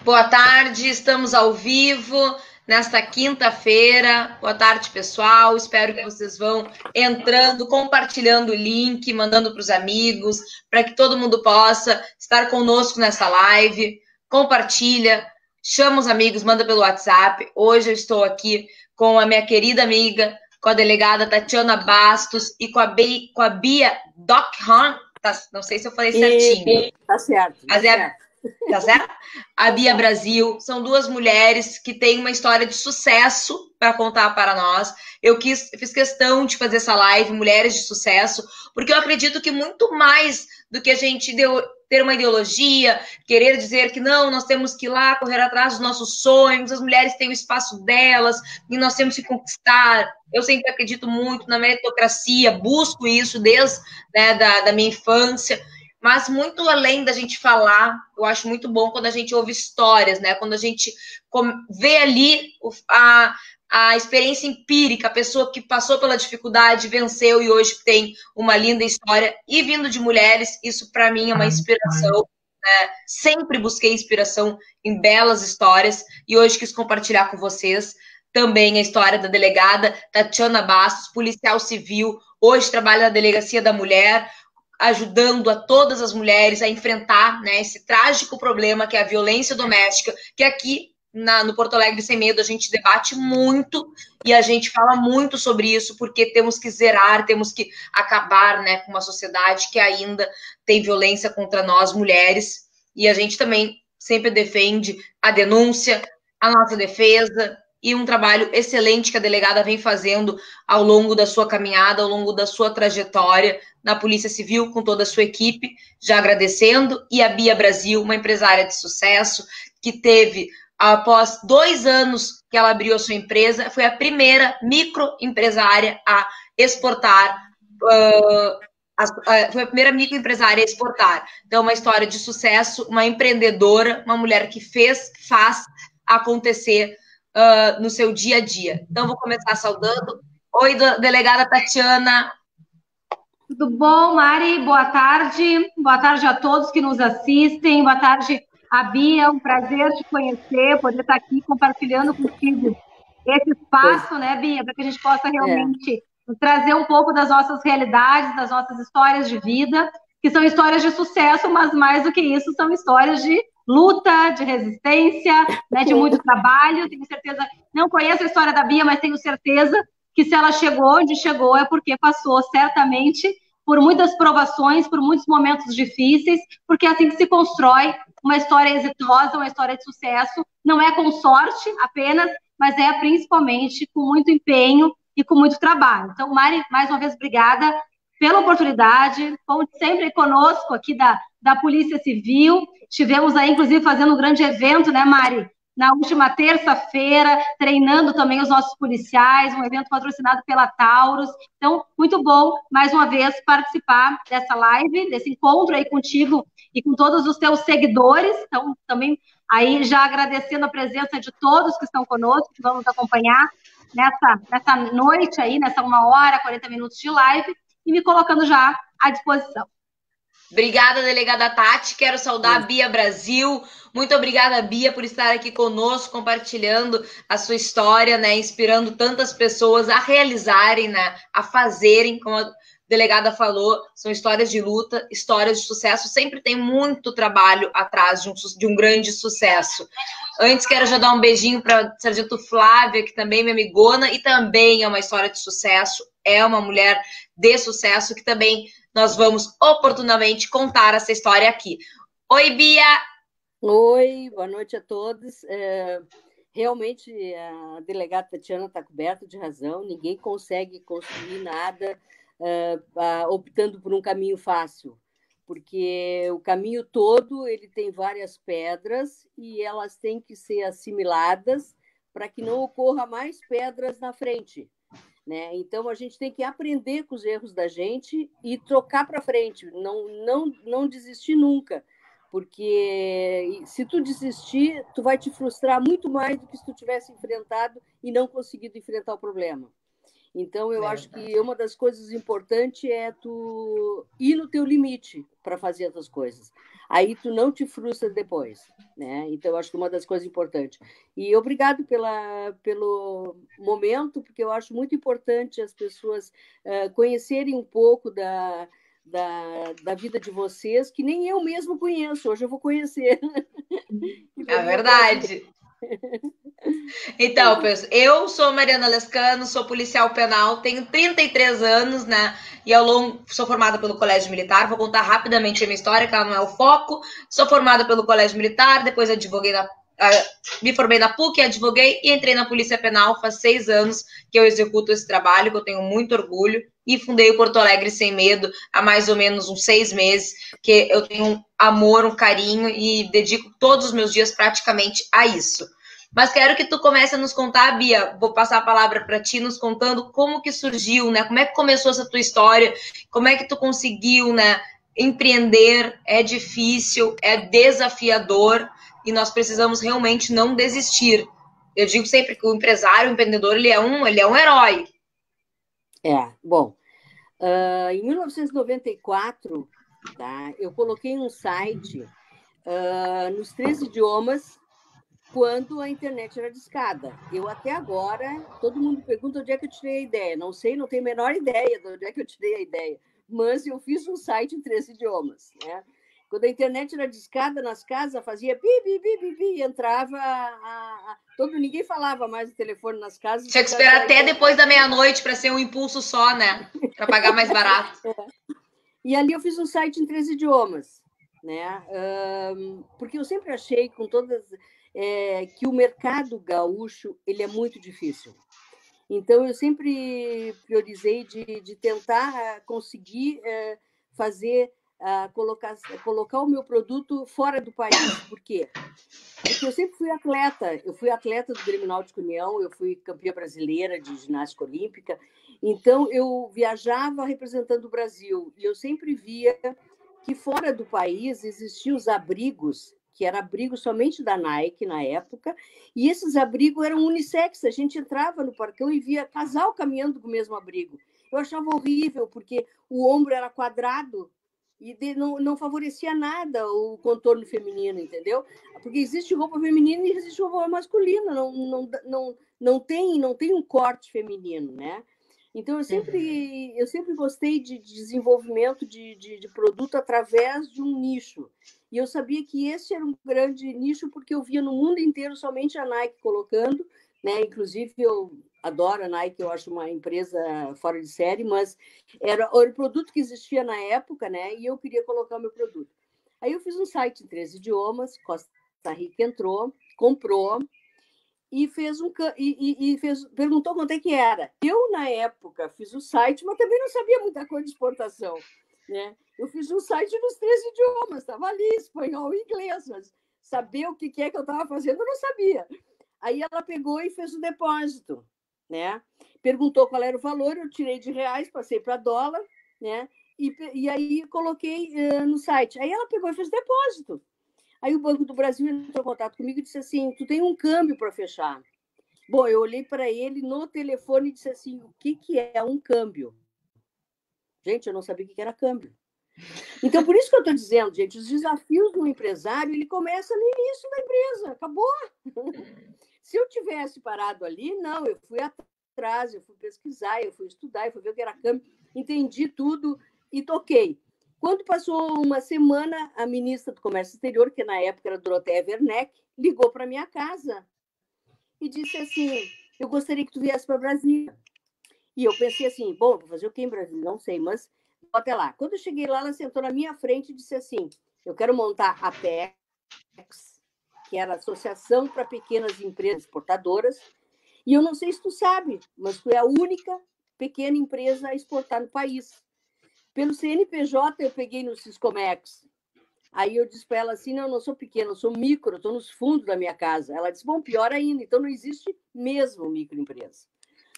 Boa tarde, estamos ao vivo nesta quinta-feira. Boa tarde, pessoal. Espero que vocês vão entrando, compartilhando o link, mandando para os amigos, para que todo mundo possa estar conosco nessa live. Compartilha, chama os amigos, manda pelo WhatsApp. Hoje eu estou aqui com a minha querida amiga, com a delegada Tatiana Bastos e com a Bia Dockhorn. Não sei se eu falei certinho. Tá certo. Mas tá certo? A Bia Brasil, são duas mulheres que têm uma história de sucesso para contar para nós. Eu fiz questão de fazer essa live, Mulheres de Sucesso, porque eu acredito que muito mais do que a gente ter uma ideologia, querer dizer que não, nós temos que ir lá correr atrás dos nossos sonhos, as mulheres têm o espaço delas e nós temos que conquistar. Eu sempre acredito muito na meritocracia, busco isso desde da minha infância. Mas muito além da gente falar, eu acho muito bom quando a gente ouve histórias, né? Quando a gente vê ali a experiência empírica, a pessoa que passou pela dificuldade, venceu e hoje tem uma linda história. E vindo de mulheres, isso para mim é uma inspiração. Né? Sempre busquei inspiração em belas histórias e hoje quis compartilhar com vocês também a história da delegada Tatiana Bastos, policial civil, hoje trabalha na Delegacia da Mulher, ajudando a todas as mulheres a enfrentar, né, esse trágico problema que é a violência doméstica, que aqui no Porto Alegre Sem Medo a gente debate muito e a gente fala muito sobre isso, porque temos que zerar, temos que acabar, né, com uma sociedade que ainda tem violência contra nós, mulheres, e a gente também sempre defende a denúncia, a nossa defesa, e um trabalho excelente que a delegada vem fazendo ao longo da sua caminhada, ao longo da sua trajetória na Polícia Civil, com toda a sua equipe, já agradecendo, e a Bia Brasil, uma empresária de sucesso, que teve, após 2 anos que ela abriu a sua empresa, foi a primeira microempresária a exportar, foi a primeira microempresária a exportar. Então, uma história de sucesso, uma empreendedora, uma mulher que faz acontecer no seu dia a dia. Então, vou começar saudando. Oi, delegada Tatiana. Tudo bom, Mari? Boa tarde. Boa tarde a todos que nos assistem. Boa tarde, a Bia. Um prazer te conhecer, poder estar aqui compartilhando contigo esse espaço, né, Bia, para que a gente possa realmente trazer um pouco das nossas realidades, das nossas histórias de vida, que são histórias de sucesso, mas mais do que isso, são histórias de luta, de resistência, né, de muito trabalho. Tenho certeza, não conheço a história da Bia, mas tenho certeza que se ela chegou onde chegou é porque passou certamente por muitas provações, por muitos momentos difíceis, porque é assim que se constrói uma história exitosa, uma história de sucesso. Não é com sorte apenas, mas é principalmente com muito empenho e com muito trabalho. Então, Mari, mais uma vez, obrigada pela oportunidade, conte sempre conosco aqui da Polícia Civil. Estivemos aí, inclusive, fazendo um grande evento, né, Mari? Na última terça-feira, treinando também os nossos policiais, um evento patrocinado pela Taurus. Então, muito bom, mais uma vez, participar dessa live, desse encontro aí contigo e com todos os teus seguidores. Então, também aí já agradecendo a presença de todos que estão conosco, que vão nos acompanhar nessa noite aí, nessa 1h, 40 minutos de live, e me colocando já à disposição. Obrigada, delegada Tati. Quero saudar a Bia Brasil. Muito obrigada, Bia, por estar aqui conosco, compartilhando a sua história, né, inspirando tantas pessoas a realizarem, né, a fazerem, como a delegada falou, são histórias de luta, histórias de sucesso. Sempre tem muito trabalho atrás de um grande sucesso. Antes, quero já dar um beijinho para a Sargento Flávia, que também é minha amigona, e também é uma história de sucesso, é uma mulher de sucesso, que também nós vamos oportunamente contar essa história aqui. Oi, Bia! Oi, boa noite a todos. Realmente, a delegada Tatiana está coberta de razão, ninguém consegue construir nada optando por um caminho fácil, porque o caminho todo ele tem várias pedras e elas têm que ser assimiladas para que não ocorra mais pedras na frente. Né? Então, a gente tem que aprender com os erros da gente e trocar para frente, não desistir nunca, porque se tu desistir, tu vai te frustrar muito mais do que se tu tivesse enfrentado e não conseguido enfrentar o problema. Então, eu acho que uma das coisas importantes é tu ir no teu limite para fazer essas coisas. Aí tu não te frustra depois, né? Então, eu acho que uma das coisas importantes. E obrigado pelo momento, porque eu acho muito importante as pessoas conhecerem um pouco da vida de vocês, que nem eu mesmo conheço. Hoje eu vou conhecer. É verdade. Então, pessoal, eu sou Mariana Lescano, sou policial penal, tenho 33 anos, né? E ao longo sou formada pelo Colégio Militar. Vou contar rapidamente a minha história, que ela não é o foco. Sou formada pelo Colégio Militar, depois me formei na PUC, advoguei e entrei na Polícia Penal. Faz 6 anos que eu executo esse trabalho, que eu tenho muito orgulho. E fundei o Porto Alegre Sem Medo há mais ou menos uns 6 meses, que eu tenho um amor, um carinho e dedico todos os meus dias praticamente a isso. Mas quero que tu comece a nos contar, Bia, vou passar a palavra para ti, nos contando como que surgiu, né? Como é que começou essa tua história? Como é que tu conseguiu, né? Empreender é difícil, é desafiador e nós precisamos realmente não desistir. Eu digo sempre que o empresário, o empreendedor, ele é um herói. Bom, em 1994, tá, eu coloquei um site nos 3 idiomas quando a internet era discada. Eu até agora, todo mundo pergunta onde é que eu tirei a ideia. Não sei, não tenho a menor ideia de onde é que eu tirei a ideia, mas eu fiz um site em 3 idiomas, né? Quando a internet era discada nas casas, fazia bi, bi, bi, bi, bi, e entrava ninguém falava mais no telefone nas casas. Tinha que esperar até depois da meia-noite para ser um impulso só, né? Para pagar mais barato. E ali eu fiz um site em 3 idiomas, né? Porque eu sempre achei, com todas, que o mercado gaúcho ele é muito difícil. Então, eu sempre priorizei de tentar conseguir fazer, colocar o meu produto fora do país. Por quê? Porque eu sempre fui atleta. Eu fui atleta do Grêmio Náutico União, eu fui campeã brasileira de ginástica olímpica. Então, eu viajava representando o Brasil. E eu sempre via que fora do país existiam os abrigos, que era abrigo somente da Nike na época, e esses abrigos eram unissex. A gente entrava no parcão e via casal caminhando com o mesmo abrigo. Eu achava horrível, porque o ombro era quadrado e não favorecia nada o contorno feminino, entendeu? Porque existe roupa feminina e existe roupa masculina, não tem um corte feminino, né? Então, eu sempre gostei de desenvolvimento de produto através de um nicho. E eu sabia que esse era um grande nicho, porque eu via no mundo inteiro somente a Nike colocando, né? Inclusive, eu adoro a Nike, eu acho uma empresa fora de série, mas era o produto que existia na época, né? E eu queria colocar o meu produto. Aí eu fiz um site em 3 idiomas, Costa Rica entrou, comprou, e perguntou quanto é que era. Eu, na época, fiz o site, mas também não sabia muita coisa de exportação, né? Eu fiz um site nos 3 idiomas, estava ali, espanhol e inglês, mas saber o que é que eu estava fazendo, eu não sabia. Aí ela pegou e fez o depósito, né? Perguntou qual era o valor, eu tirei de reais, passei para dólar, né? E aí coloquei no site. Aí ela pegou e fez depósito. Aí o Banco do Brasil entrou em contato comigo e disse assim, tu tem um câmbio para fechar. Bom, eu olhei para ele no telefone e disse assim, o que é um câmbio? Gente, eu não sabia o que era câmbio. Então, por isso que eu estou dizendo, gente, os desafios do empresário, ele começa no início da empresa, acabou. Se eu tivesse parado ali, não, eu fui atrás, eu fui pesquisar, eu fui estudar, eu fui ver o que era câmbio, entendi tudo e toquei. Quando passou uma semana, a ministra do Comércio Exterior, que na época era Dorothea Werneck, ligou para minha casa e disse assim, eu gostaria que tu viesse para Brasília. E eu pensei assim, bom, vou fazer o que em Brasília? Não sei, mas até lá. Quando eu cheguei lá, ela sentou na minha frente e disse assim, eu quero montar a PEX, que era a Associação para Pequenas Empresas Exportadoras, e eu não sei se tu sabe, mas tu é a única pequena empresa a exportar no país. Pelo CNPJ, eu peguei no Siscomex. Aí eu disse para ela assim, não sou pequena, eu sou micro, estou nos fundos da minha casa. Ela disse, bom, pior ainda, então não existe mesmo microempresa,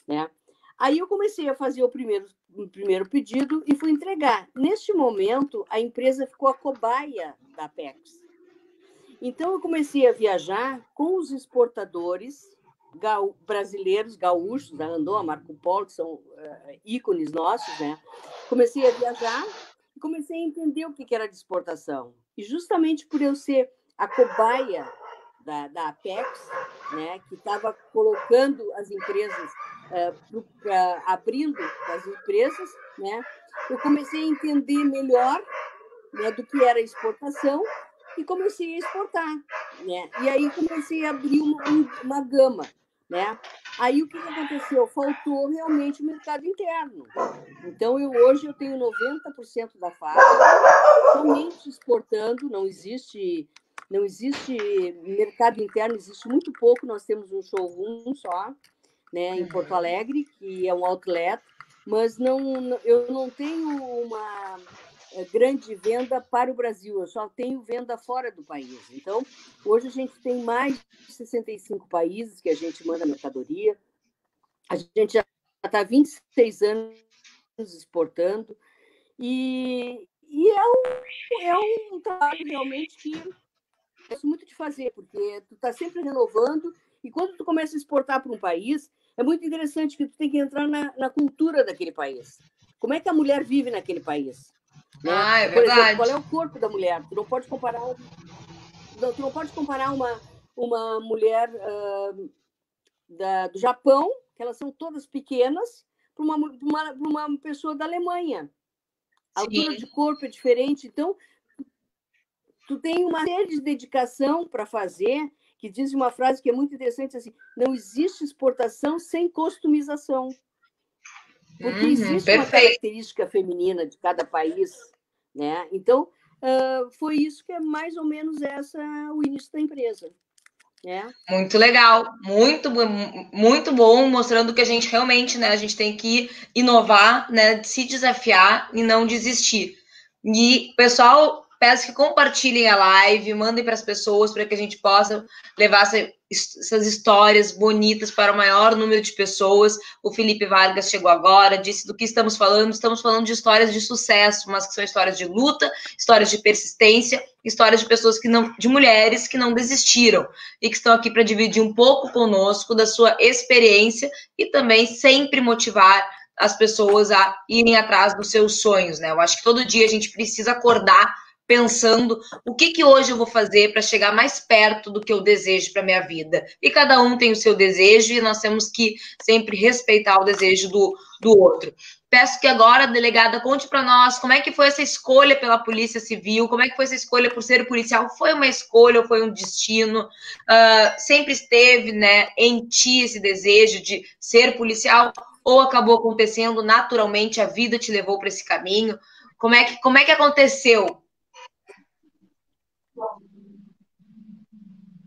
né? Aí eu comecei a fazer o primeiro pedido e fui entregar. Neste momento, a empresa ficou a cobaia da PEX. Então, eu comecei a viajar com os exportadores brasileiros, gaúchos, da Randon, a Marco Polo, que são ícones nossos, né? Comecei a viajar e comecei a entender o que era de exportação. E justamente por eu ser a cobaia da Apex, né, que estava colocando as empresas, abrindo as empresas, né, eu comecei a entender melhor, né, do que era exportação e comecei a exportar, né? E aí comecei a abrir uma gama, né? Aí o que aconteceu? Faltou realmente o mercado interno. Então, hoje eu tenho 90% da fábrica somente exportando, não existe mercado interno, existe muito pouco, nós temos um showroom só, né, em Porto Alegre, que é um outlet, mas eu não tenho uma grande venda para o Brasil, eu só tenho venda fora do país. Então, hoje a gente tem mais de 65 países que a gente manda mercadoria, a gente já está há 26 anos exportando, e é um trabalho realmente que eu gosto muito de fazer, porque tu está sempre renovando, e quando tu começa a exportar para um país, é muito interessante que tu tem que entrar na cultura daquele país. Como é que a mulher vive naquele país? Né? É Por verdade. exemplo, qual é o corpo da mulher? Tu não pode comparar uma mulher do Japão, que elas são todas pequenas, para uma pessoa da Alemanha. A altura de corpo é diferente. Então, tu tem uma série de dedicação para fazer, que diz uma frase que é muito interessante, assim, não existe exportação sem customização. Porque existe uma característica feminina de cada país, né? Então, foi isso que é mais ou menos o início da empresa. Né? Muito legal, muito bom, mostrando que a gente realmente, né, a gente tem que inovar, né, se desafiar e não desistir. E, pessoal, peço que compartilhem a live, mandem para as pessoas para que a gente possa levar essas histórias bonitas para o maior número de pessoas. O Felipe Vargas chegou agora, disse do que estamos falando de histórias de sucesso, mas que são histórias de luta, histórias de persistência, histórias de pessoas de mulheres que não desistiram e que estão aqui para dividir um pouco conosco da sua experiência e também sempre motivar as pessoas a irem atrás dos seus sonhos, né? Eu acho que todo dia a gente precisa acordar pensando o que hoje eu vou fazer para chegar mais perto do que eu desejo para minha vida. E cada um tem o seu desejo e nós temos que sempre respeitar o desejo do outro. Peço que agora, delegada, conte para nós como é que foi essa escolha pela Polícia Civil, como é que foi essa escolha por ser policial? Foi uma escolha ou foi um destino? Sempre esteve, né, em ti esse desejo de ser policial ou acabou acontecendo naturalmente, a vida te levou para esse caminho? Como é que aconteceu?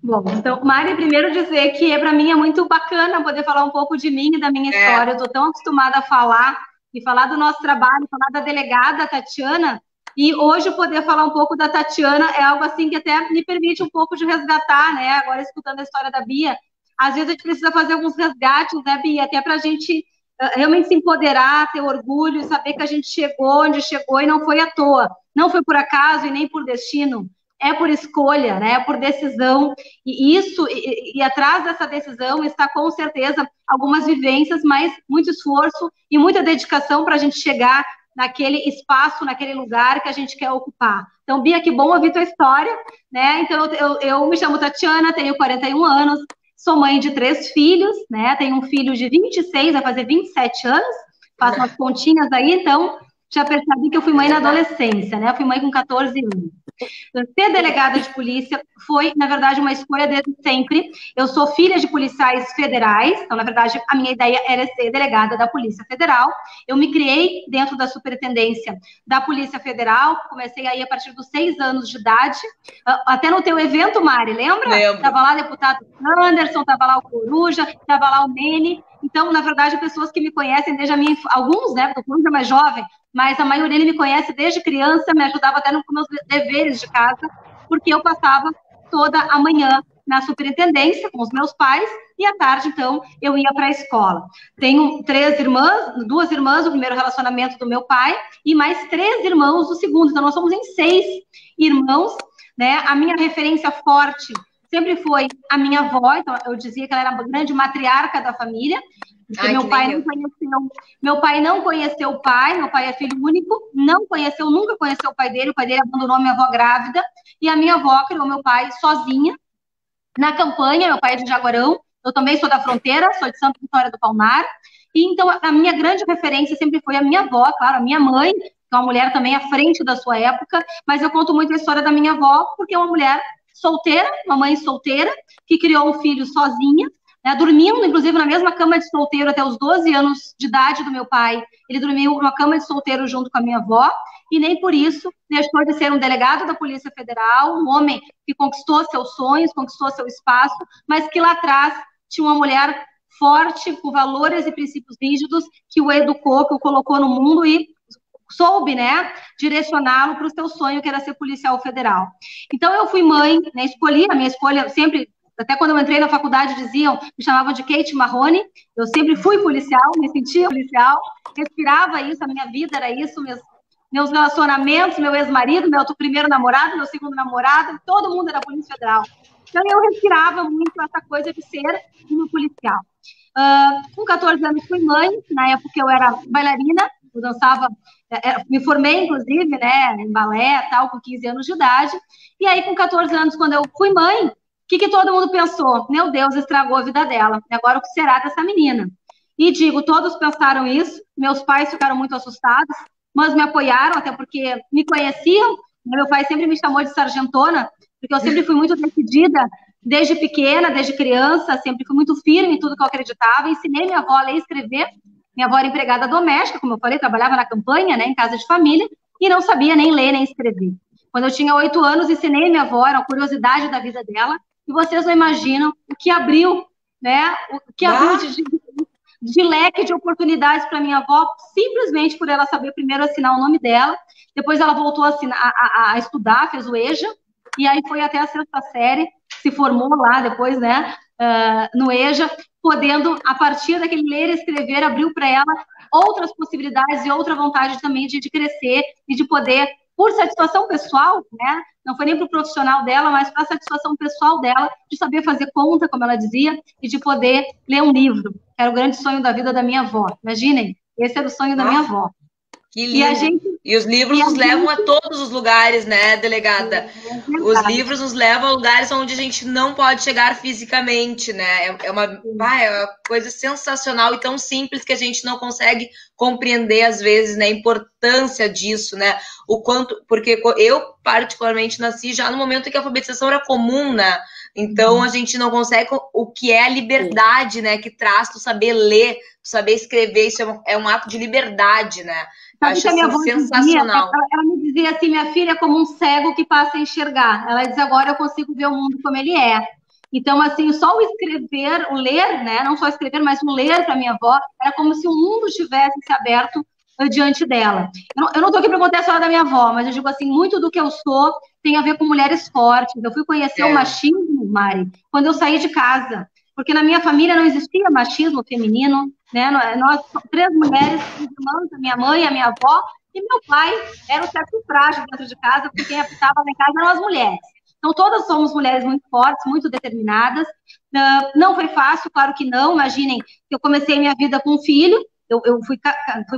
Bom, então, Mari, primeiro dizer que para mim é muito bacana poder falar um pouco de mim e da minha história. Eu estou tão acostumada a falar do nosso trabalho, falar da delegada Tatiana, e hoje poder falar um pouco da Tatiana é algo assim que até me permite um pouco de resgatar, né? Agora, escutando a história da Bia, às vezes a gente precisa fazer alguns resgates, né, Bia? Até para a gente realmente se empoderar, ter orgulho, saber que a gente chegou onde chegou e não foi à toa, não foi por acaso e nem por destino. É por escolha, né? É por decisão, e atrás dessa decisão está com certeza algumas vivências, mas muito esforço e muita dedicação para a gente chegar naquele espaço, naquele lugar que a gente quer ocupar. Então, Bia, que bom ouvir tua história, né? Então, eu me chamo Tatiana, tenho 41 anos, sou mãe de 3 filhos, né? Tenho um filho de 26, vai fazer 27 anos, faço umas continhas aí, então já percebi que eu fui mãe na adolescência, né? Eu fui mãe com 14 anos. Ser delegada de polícia foi, na verdade, uma escolha desde sempre. Eu sou filha de policiais federais, então, na verdade, a minha ideia era ser delegada da Polícia Federal. Eu me criei dentro da superintendência da Polícia Federal, comecei aí a partir dos 6 anos de idade, até no teu evento, Mari, lembra? Lembro. Tava lá o deputado Anderson, tava lá o Coruja, tava lá o Mene. Então, na verdade, pessoas que me conhecem desde a minha... Alguns, né, porque o Coruja é mais jovem, mas a maioria me conhece desde criança, me ajudava até nos meus deveres de casa, porque eu passava toda a manhã na superintendência com os meus pais, e à tarde, então, eu ia para a escola. Tenho 3 irmãs, 2 irmãs do primeiro relacionamento do meu pai, e mais 3 irmãos do segundo, então nós somos em 6 irmãos. né? A minha referência forte sempre foi a minha avó, então eu dizia que ela era a grande matriarca da família, porque meu pai não conheceu o pai, meu pai é filho único, nunca conheceu o pai dele abandonou minha avó grávida, e a minha avó criou meu pai sozinha, na campanha. Meu pai é de Jaguarão, eu também sou da fronteira, sou de Santa Vitória do Palmar, e então a minha grande referência sempre foi a minha avó, claro, a minha mãe, que é uma mulher também à frente da sua época, mas eu conto muito a história da minha avó, porque é uma mulher solteira, uma mãe solteira, que criou um filho sozinha, né, dormindo, inclusive, na mesma cama de solteiro até os 12 anos de idade do meu pai. Ele dormiu numa cama de solteiro junto com a minha avó, e nem por isso deixou de ser um delegado da Polícia Federal, um homem que conquistou seus sonhos, conquistou seu espaço, mas que lá atrás tinha uma mulher forte, com valores e princípios rígidos, que o educou, que o colocou no mundo e soube, né, direcioná-lo para o seu sonho, que era ser policial federal. Então, eu fui mãe, né, escolhi, a minha escolha sempre, até quando eu entrei na faculdade, me chamavam de Kate Marrone, eu sempre fui policial, me sentia policial, respirava isso, a minha vida era isso, meus relacionamentos, meu ex-marido, meu primeiro namorado, meu segundo namorado, todo mundo era Polícia Federal. Então, eu respirava muito essa coisa de ser uma policial. Com 14 anos fui mãe, na época eu era bailarina, eu dançava, me formei, inclusive, né, em balé, tal, com 15 anos de idade, e aí com 14 anos, quando eu fui mãe, o que todo mundo pensou? Meu Deus, estragou a vida dela, e agora o que será dessa menina? E digo, todos pensaram isso, meus pais ficaram muito assustados, mas me apoiaram, até porque me conheciam, meu pai sempre me chamou de sargentona, porque eu sempre fui muito decidida, desde pequena, desde criança, sempre fui muito firme em tudo que eu acreditava, ensinei minha avó a ler e escrever. Minha avó era empregada doméstica, como eu falei, trabalhava na campanha, né, em casa de família, e não sabia nem ler nem escrever. Quando eu tinha 8 anos, ensinei minha avó, era uma curiosidade da vida dela, e vocês não imaginam o que abriu, né, o que abriu de leque de oportunidades para minha avó, simplesmente por ela saber primeiro assinar o nome dela, depois ela voltou a estudar, fez o EJA, e aí foi até a 6ª série, se formou lá depois, né, no EJA, podendo, a partir daquele ler e escrever, abriu para ela outras possibilidades e outra vontade também de crescer e de poder, por satisfação pessoal, né, não foi nem para o profissional dela, mas para a satisfação pessoal dela, de saber fazer conta, como ela dizia, e de poder ler um livro. Era o grande sonho da vida da minha avó. Imaginem, esse era o sonho da minha avó. Que lindo. E os livros nos levam a todos os lugares, né, delegada? Os livros nos levam a lugares onde a gente não pode chegar fisicamente, né? É uma coisa sensacional e tão simples que a gente não consegue compreender, às vezes, né, a importância disso, né? O quanto... Porque eu, particularmente, nasci já no momento em que a alfabetização era comum, né? Então, a gente não consegue o que é a liberdade, né? Que traz tu saber ler, tu saber escrever. Isso é um ato de liberdade, né? Sabe, acho que a minha avó sensacional. Ela me dizia assim, minha filha é como um cego que passa a enxergar. Ela diz, agora eu consigo ver o mundo como ele é. Então, assim, só o escrever, o ler, né? Não só escrever, mas o ler para minha avó, era como se o mundo tivesse se aberto diante dela. Eu não estou aqui para contar a história da minha avó, mas eu digo assim, muito do que eu sou tem a ver com mulheres fortes. Eu fui conhecer o machismo, Mari, quando eu saí de casa. Porque na minha família não existia machismo feminino, né? Nós, 3 mulheres, irmãs, a minha mãe, a minha avó, e meu pai era o sexo frágil dentro de casa, porque quem apitava lá em casa eram as mulheres. Então, todas somos mulheres muito fortes, muito determinadas. Não foi fácil, claro que não. Imaginem que eu comecei minha vida com um filho, eu fui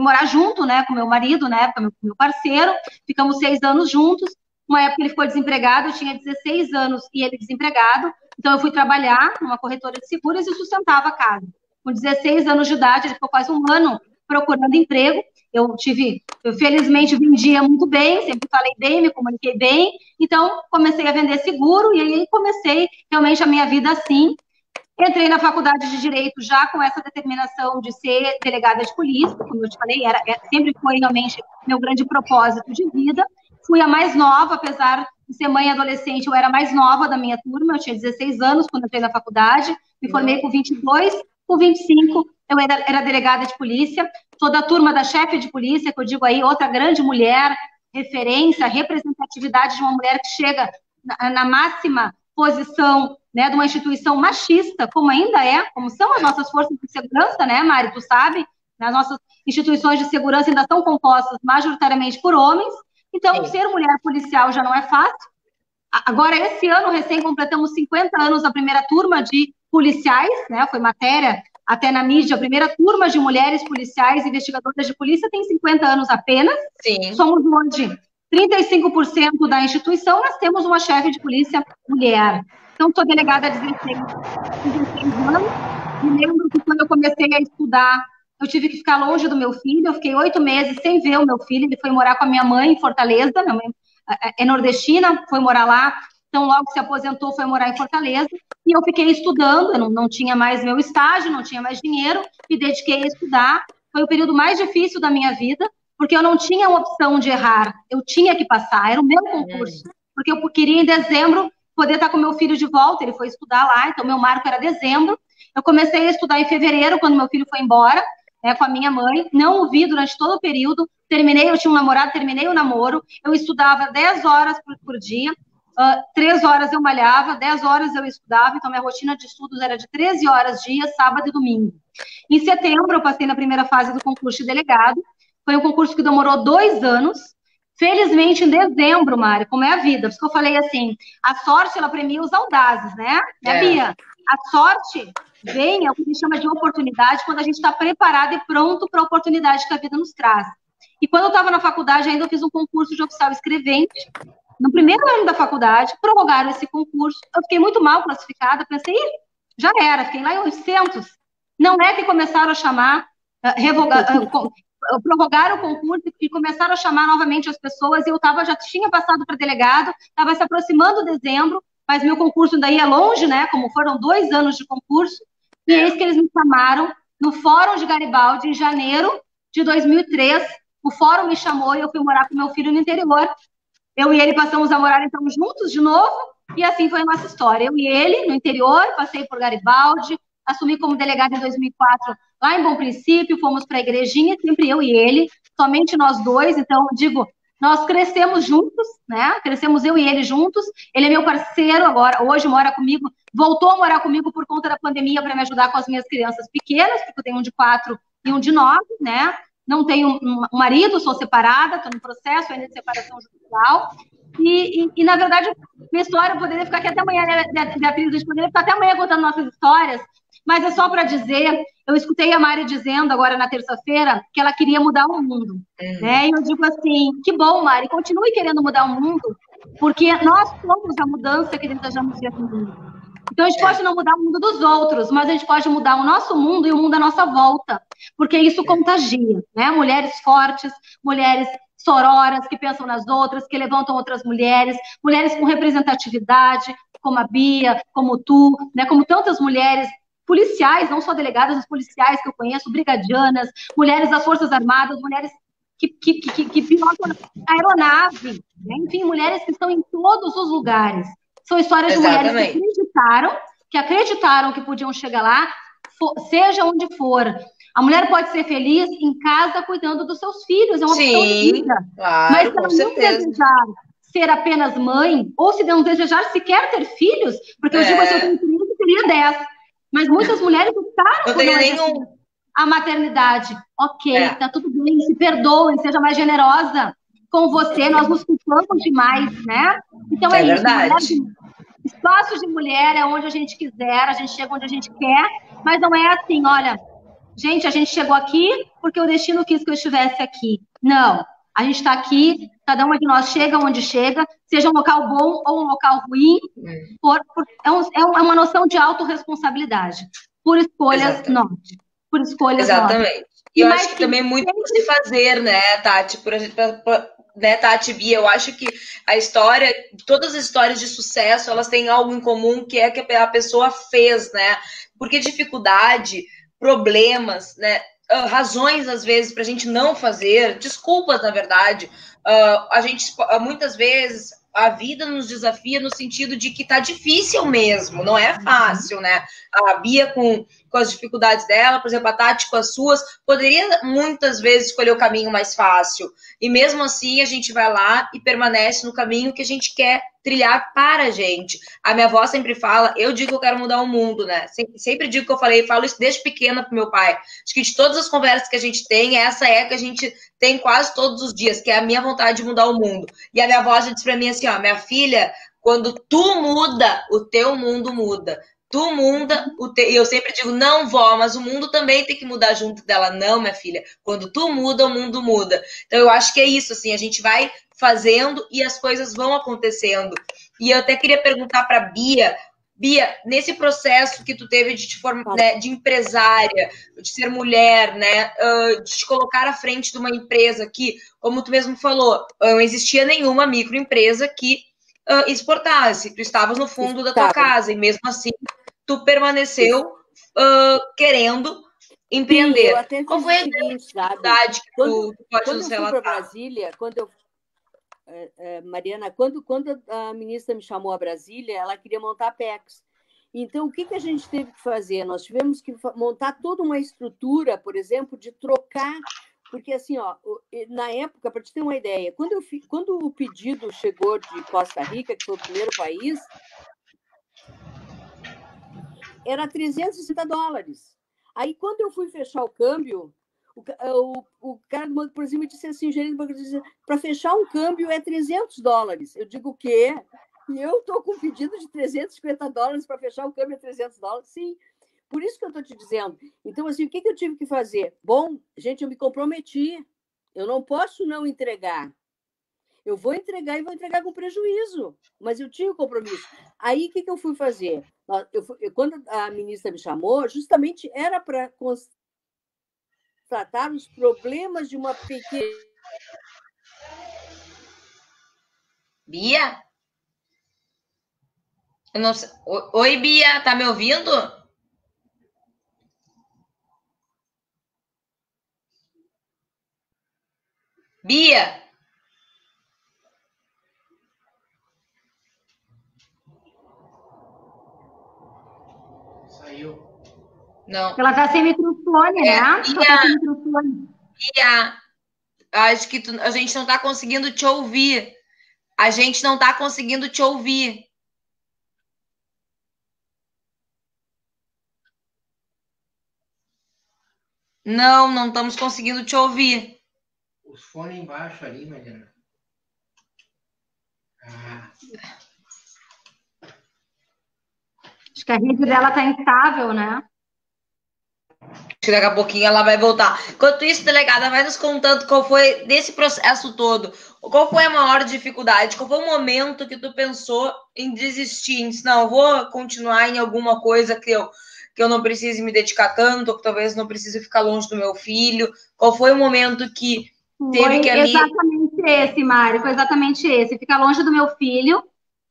morar junto, né, com meu marido, né, com meu parceiro, ficamos 6 anos juntos. Uma época ele ficou desempregado, eu tinha 16 anos e ele desempregado, então eu fui trabalhar numa corretora de seguros e sustentava a casa. Com 16 anos de idade, ele ficou quase um ano procurando emprego. Eu felizmente vendia muito bem, sempre falei bem, me comuniquei bem, então comecei a vender seguro e aí comecei realmente a minha vida assim. Entrei na faculdade de Direito já com essa determinação de ser delegada de polícia, como eu te falei, sempre foi realmente meu grande propósito de vida. Fui a mais nova, apesar de ser mãe adolescente, eu era a mais nova da minha turma, eu tinha 16 anos quando entrei na faculdade, me formei com 22, com 25 eu era delegada de polícia, sou da turma da chefe de polícia, que eu digo aí, outra grande mulher, referência, representatividade de uma mulher que chega na máxima posição, né, de uma instituição machista, como ainda é, como são as nossas forças de segurança, né, Mari, tu sabe, as nossas instituições de segurança ainda são compostas majoritariamente por homens, então ser mulher policial já não é fácil, Agora, esse ano, recém completamos 50 anos da primeira turma de policiais, né? Foi matéria até na mídia, a primeira turma de mulheres policiais, investigadoras de polícia, tem 50 anos apenas. Sim. Somos hoje 35% da instituição, nós temos uma chefe de polícia mulher. Então, sou delegada há 16 anos. Me lembro que quando eu comecei a estudar, eu tive que ficar longe do meu filho. Eu fiquei 8 meses sem ver o meu filho. Ele foi morar com a minha mãe em Fortaleza. Minha mãe é nordestina, foi morar lá. Então, logo se aposentou, foi morar em Fortaleza. E eu fiquei estudando. Eu não tinha mais meu estágio, não tinha mais dinheiro. Me dediquei a estudar. Foi o período mais difícil da minha vida, porque eu não tinha a opção de errar. Eu tinha que passar. Era o meu concurso. Porque eu queria, em dezembro, poder estar com meu filho de volta. Ele foi estudar lá, então meu marco era dezembro. Eu comecei a estudar em fevereiro, quando meu filho foi embora, com a minha mãe. Não o vi durante todo o período. Eu tinha um namorado, terminei o namoro. Eu estudava 10 horas por dia. 3 horas eu malhava, 10 horas eu estudava. Então, minha rotina de estudos era de 13 horas dia, sábado e domingo. Em setembro, eu passei na primeira fase do concurso de delegado. Foi um concurso que demorou 2 anos. Felizmente, em dezembro, Mari, como é a vida, por isso que eu falei assim, a sorte, ela premia os audazes, né? Bia? A sorte vem, é o que a gente chama de oportunidade, quando a gente está preparado e pronto para a oportunidade que a vida nos traz. E quando eu estava na faculdade, ainda eu fiz um concurso de oficial escrevente. No primeiro ano da faculdade, prorrogaram esse concurso. Eu fiquei muito mal classificada, pensei, já era, fiquei lá em 800. Não é que começaram a chamar, prorrogaram o concurso e começaram a chamar novamente as pessoas, e eu já tinha passado para delegado, estava se aproximando dezembro, mas meu concurso ainda ia longe, né? Como foram 2 anos de concurso, e eis que eles me chamaram no Fórum de Garibaldi, em janeiro de 2003. O Fórum me chamou e eu fui morar com meu filho no interior. Eu e ele passamos a morar, então, juntos de novo, e assim foi a nossa história. Eu e ele, no interior, passei por Garibaldi, assumi como delegada em 2004, lá em Bom Princípio, fomos para a igrejinha, sempre eu e ele, somente nós dois. Então, digo, nós crescemos juntos, né? Crescemos eu e ele juntos. Ele é meu parceiro agora, hoje mora comigo, voltou a morar comigo por conta da pandemia para me ajudar com as minhas crianças pequenas, porque eu tenho um de 4 e um de 9, né? Não tenho um marido, sou separada, estou no processo ainda de separação judicial. E, na verdade, minha história, eu poderia ficar aqui até amanhã, né, Beatriz, a gente poderia ficar até amanhã contando nossas histórias, mas é só para dizer, eu escutei a Mari dizendo agora na terça-feira que ela queria mudar o mundo, né? E eu digo assim, que bom, Mari, continue querendo mudar o mundo, porque nós somos a mudança que desejamos ver no mundo. Então, a gente pode não mudar o mundo dos outros, mas a gente pode mudar o nosso mundo e o mundo à nossa volta, porque isso contagia, né? Mulheres fortes, mulheres sororas, que pensam nas outras, que levantam outras mulheres, mulheres com representatividade, como a Bia, como tu, né? Como tantas mulheres policiais, não só delegadas, mas policiais que eu conheço, brigadianas, mulheres das Forças Armadas, mulheres que pilotam aeronave, né? Enfim, mulheres que estão em todos os lugares. São histórias de mulheres que acreditaram que podiam chegar lá, seja onde for. A mulher pode ser feliz em casa cuidando dos seus filhos, é uma opção de vida. Claro, mas se ela não desejar ser apenas mãe, ou se não desejar sequer ter filhos, porque eu digo assim, eu tenho filhos, eu teria 10. Mas muitas mulheres optaram por a maternidade. Ok, tá tudo bem, se perdoem, seja mais generosa com você, nós nos culpamos demais, né? Então é isso. Verdade. Espaços de mulher é onde a gente quiser, a gente chega onde a gente quer, mas não é assim, olha, gente, a gente chegou aqui porque o destino quis que eu estivesse aqui. Não, a gente está aqui, cada uma de nós chega onde chega, seja um local bom ou um local ruim, é uma noção de autorresponsabilidade, por escolhas nossas. Por escolhas nossas. E eu acho que também é muito por se fazer, né, Tati? Né, Tati, Bia, eu acho que a história, todas as histórias de sucesso, elas têm algo em comum, que é que a pessoa fez, né? Porque dificuldade, problemas, né? Razões, às vezes, para a gente não fazer, desculpas, na verdade, a gente, muitas vezes, a vida nos desafia no sentido de que tá difícil mesmo, não é fácil, né? A Bia com as dificuldades dela, por exemplo, a Tati com as suas, poderia muitas vezes escolher o caminho mais fácil. E mesmo assim, a gente vai lá e permanece no caminho que a gente quer trilhar para a gente. A minha avó sempre fala, eu digo que eu quero mudar o mundo, né? Sempre digo que falo isso desde pequena pro meu pai. Acho que de todas as conversas que a gente tem, essa é que a gente tem quase todos os dias, que é a minha vontade de mudar o mundo. E a minha avó já disse pra mim assim, ó, minha filha, Quando tu muda, o teu mundo muda. Tu muda, e eu sempre digo, não, vó, mas o mundo também tem que mudar junto dela. Não, minha filha, quando tu muda, o mundo muda. Então eu acho que é isso, assim, a gente vai fazendo e as coisas vão acontecendo. E eu até queria perguntar para Bia, nesse processo que tu teve de te formar, né, de empresária, de ser mulher, né, de te colocar à frente de uma empresa que, como tu mesmo falou, não existia nenhuma microempresa que exportasse. Tu estavas no fundo da tua casa e mesmo assim tu permaneceu querendo empreender. Sim, eu até Qual foi a dificuldade que tu pode nos relatar? Para Brasília, Mariana, quando a ministra me chamou a Brasília, ela queria montar a PEX. Então, o que a gente teve que fazer? Nós tivemos que montar toda uma estrutura, por exemplo, de trocar, porque assim, ó, na época, para te ter uma ideia, quando o pedido chegou de Costa Rica, que foi o primeiro país, era $360. Aí, quando eu fui fechar o câmbio, o cara do Banco do Brasil me disse assim, gerente do Banco do Brasil, para fechar um câmbio é $300. Eu digo, o quê? E eu estou com um pedido de $350 para fechar o câmbio é $300? Sim, por isso que eu estou te dizendo. Então, assim, o que eu tive que fazer? Bom, gente, eu me comprometi. Eu não posso não entregar. Eu vou entregar e vou entregar com prejuízo, mas eu tinha o compromisso. Aí, o que eu fui fazer? Quando a ministra me chamou, justamente era para tratar os problemas de uma pequena... Bia? Eu não sei. Oi, Bia, tá me ouvindo? Bia? Saiu. Não. Ela tá sem microfone, né? Ela tá sem microfone. Bia, acho que a gente não tá conseguindo te ouvir. A gente não tá conseguindo te ouvir. Não estamos conseguindo te ouvir. Os fones embaixo ali, Mariana. Acho que a rede dela tá instável, né? Acho que daqui a pouquinho ela vai voltar. Enquanto isso, delegada, vai nos contando qual foi, desse processo todo, qual foi a maior dificuldade, qual foi o momento que tu pensou em desistir, não, eu vou continuar em alguma coisa que eu não precise me dedicar tanto, ou que talvez não precise ficar longe do meu filho. Qual foi o momento que teve que ali... Exatamente esse, Mari, foi exatamente esse. Ficar longe do meu filho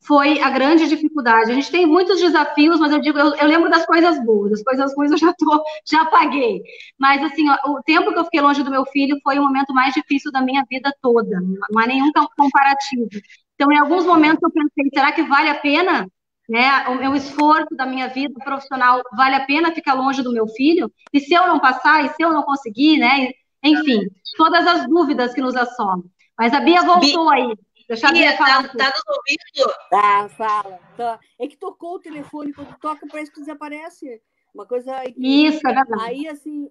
foi a grande dificuldade. A gente tem muitos desafios, mas eu lembro das coisas boas. As coisas ruins eu já paguei. Mas, assim, ó, o tempo que eu fiquei longe do meu filho foi o momento mais difícil da minha vida toda. Não há nenhum comparativo. Então, em alguns momentos eu pensei, será que vale a pena? Né, o meu esforço da minha vida profissional, vale a pena ficar longe do meu filho? E se eu não passar? E se eu não conseguir? Né? Enfim, todas as dúvidas que nos assolam. Mas a Bia voltou aí. Deixa a Bia falar. Tá nos ouvindo? Tá, fala. Tá. É que tocou o telefone, quando toca parece que desaparece. Uma coisa... Isso, é verdade. Aí, assim,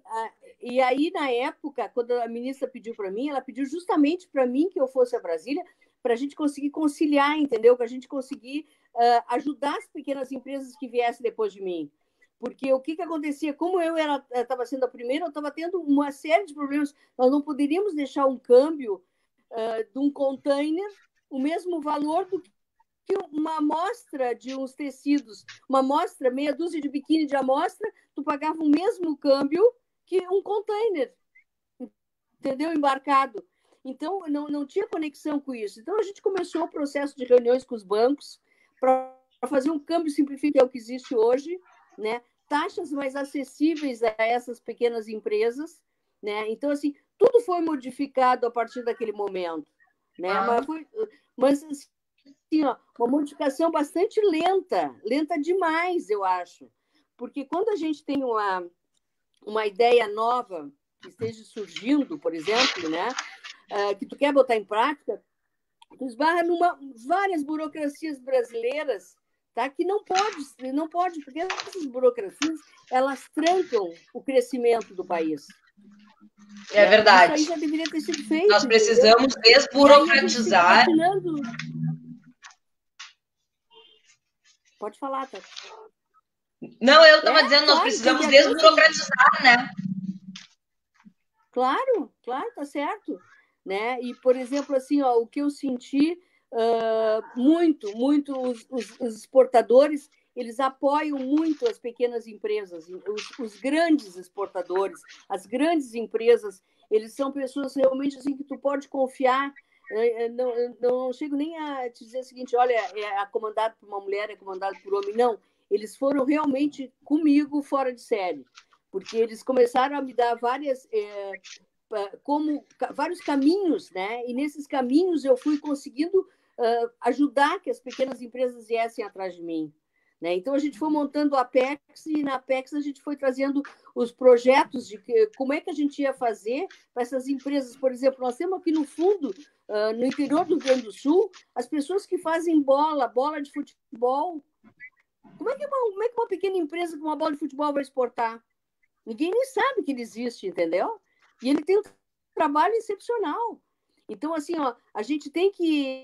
e aí, na época, quando a ministra pediu para mim, ela pediu justamente para mim que eu fosse a Brasília, para a gente conseguir conciliar, entendeu? Para a gente conseguir ajudar as pequenas empresas que viessem depois de mim. Porque o que acontecia? Como eu estava sendo a primeira, eu estava tendo uma série de problemas. Nós não poderíamos deixar um câmbio de um container o mesmo valor do que uma amostra de uns tecidos. Uma amostra, meia dúzia de biquíni de amostra, tu pagava o mesmo câmbio que um container, entendeu? Embarcado. Então, não tinha conexão com isso. Então, a gente começou o processo de reuniões com os bancos para fazer um câmbio simplificado, que é o que existe hoje, né? Taxas mais acessíveis a essas pequenas empresas, né? Então, assim, tudo foi modificado a partir daquele momento, né? Mas assim, ó, uma modificação bastante lenta demais, eu acho. Porque quando a gente tem uma ideia nova que esteja surgindo, por exemplo, né? Que tu quer botar em prática, tu esbarra várias burocracias brasileiras, tá? Que não pode, porque essas burocracias, elas trancam o crescimento do país. É verdade. Isso aí já deveria ter sido feito. Nós precisamos desburocratizar. Pode falar, tá? Não, eu estava dizendo, nós precisamos desburocratizar, né? Claro, tá certo. Né? E, por exemplo, assim, ó, o que eu senti muito os exportadores, eles apoiam muito as pequenas empresas, os grandes exportadores, as grandes empresas, eles são pessoas realmente assim que tu pode confiar. Não chego nem a te dizer o seguinte, olha, é comandado por uma mulher, é comandado por homem, não. Eles foram realmente comigo fora de série, porque eles começaram a me dar vários caminhos, né? E nesses caminhos eu fui conseguindo ajudar que as pequenas empresas viessem atrás de mim. Né? Então, a gente foi montando a Apex e na Apex a gente foi trazendo os projetos de como é que a gente ia fazer para essas empresas. Por exemplo, nós temos aqui no fundo, no interior do Rio Grande do Sul, as pessoas que fazem bola de futebol. Como é que uma pequena empresa com uma bola de futebol vai exportar? Ninguém nem sabe que ele existe, entendeu? E ele tem um trabalho excepcional. Então, assim, ó, a gente tem que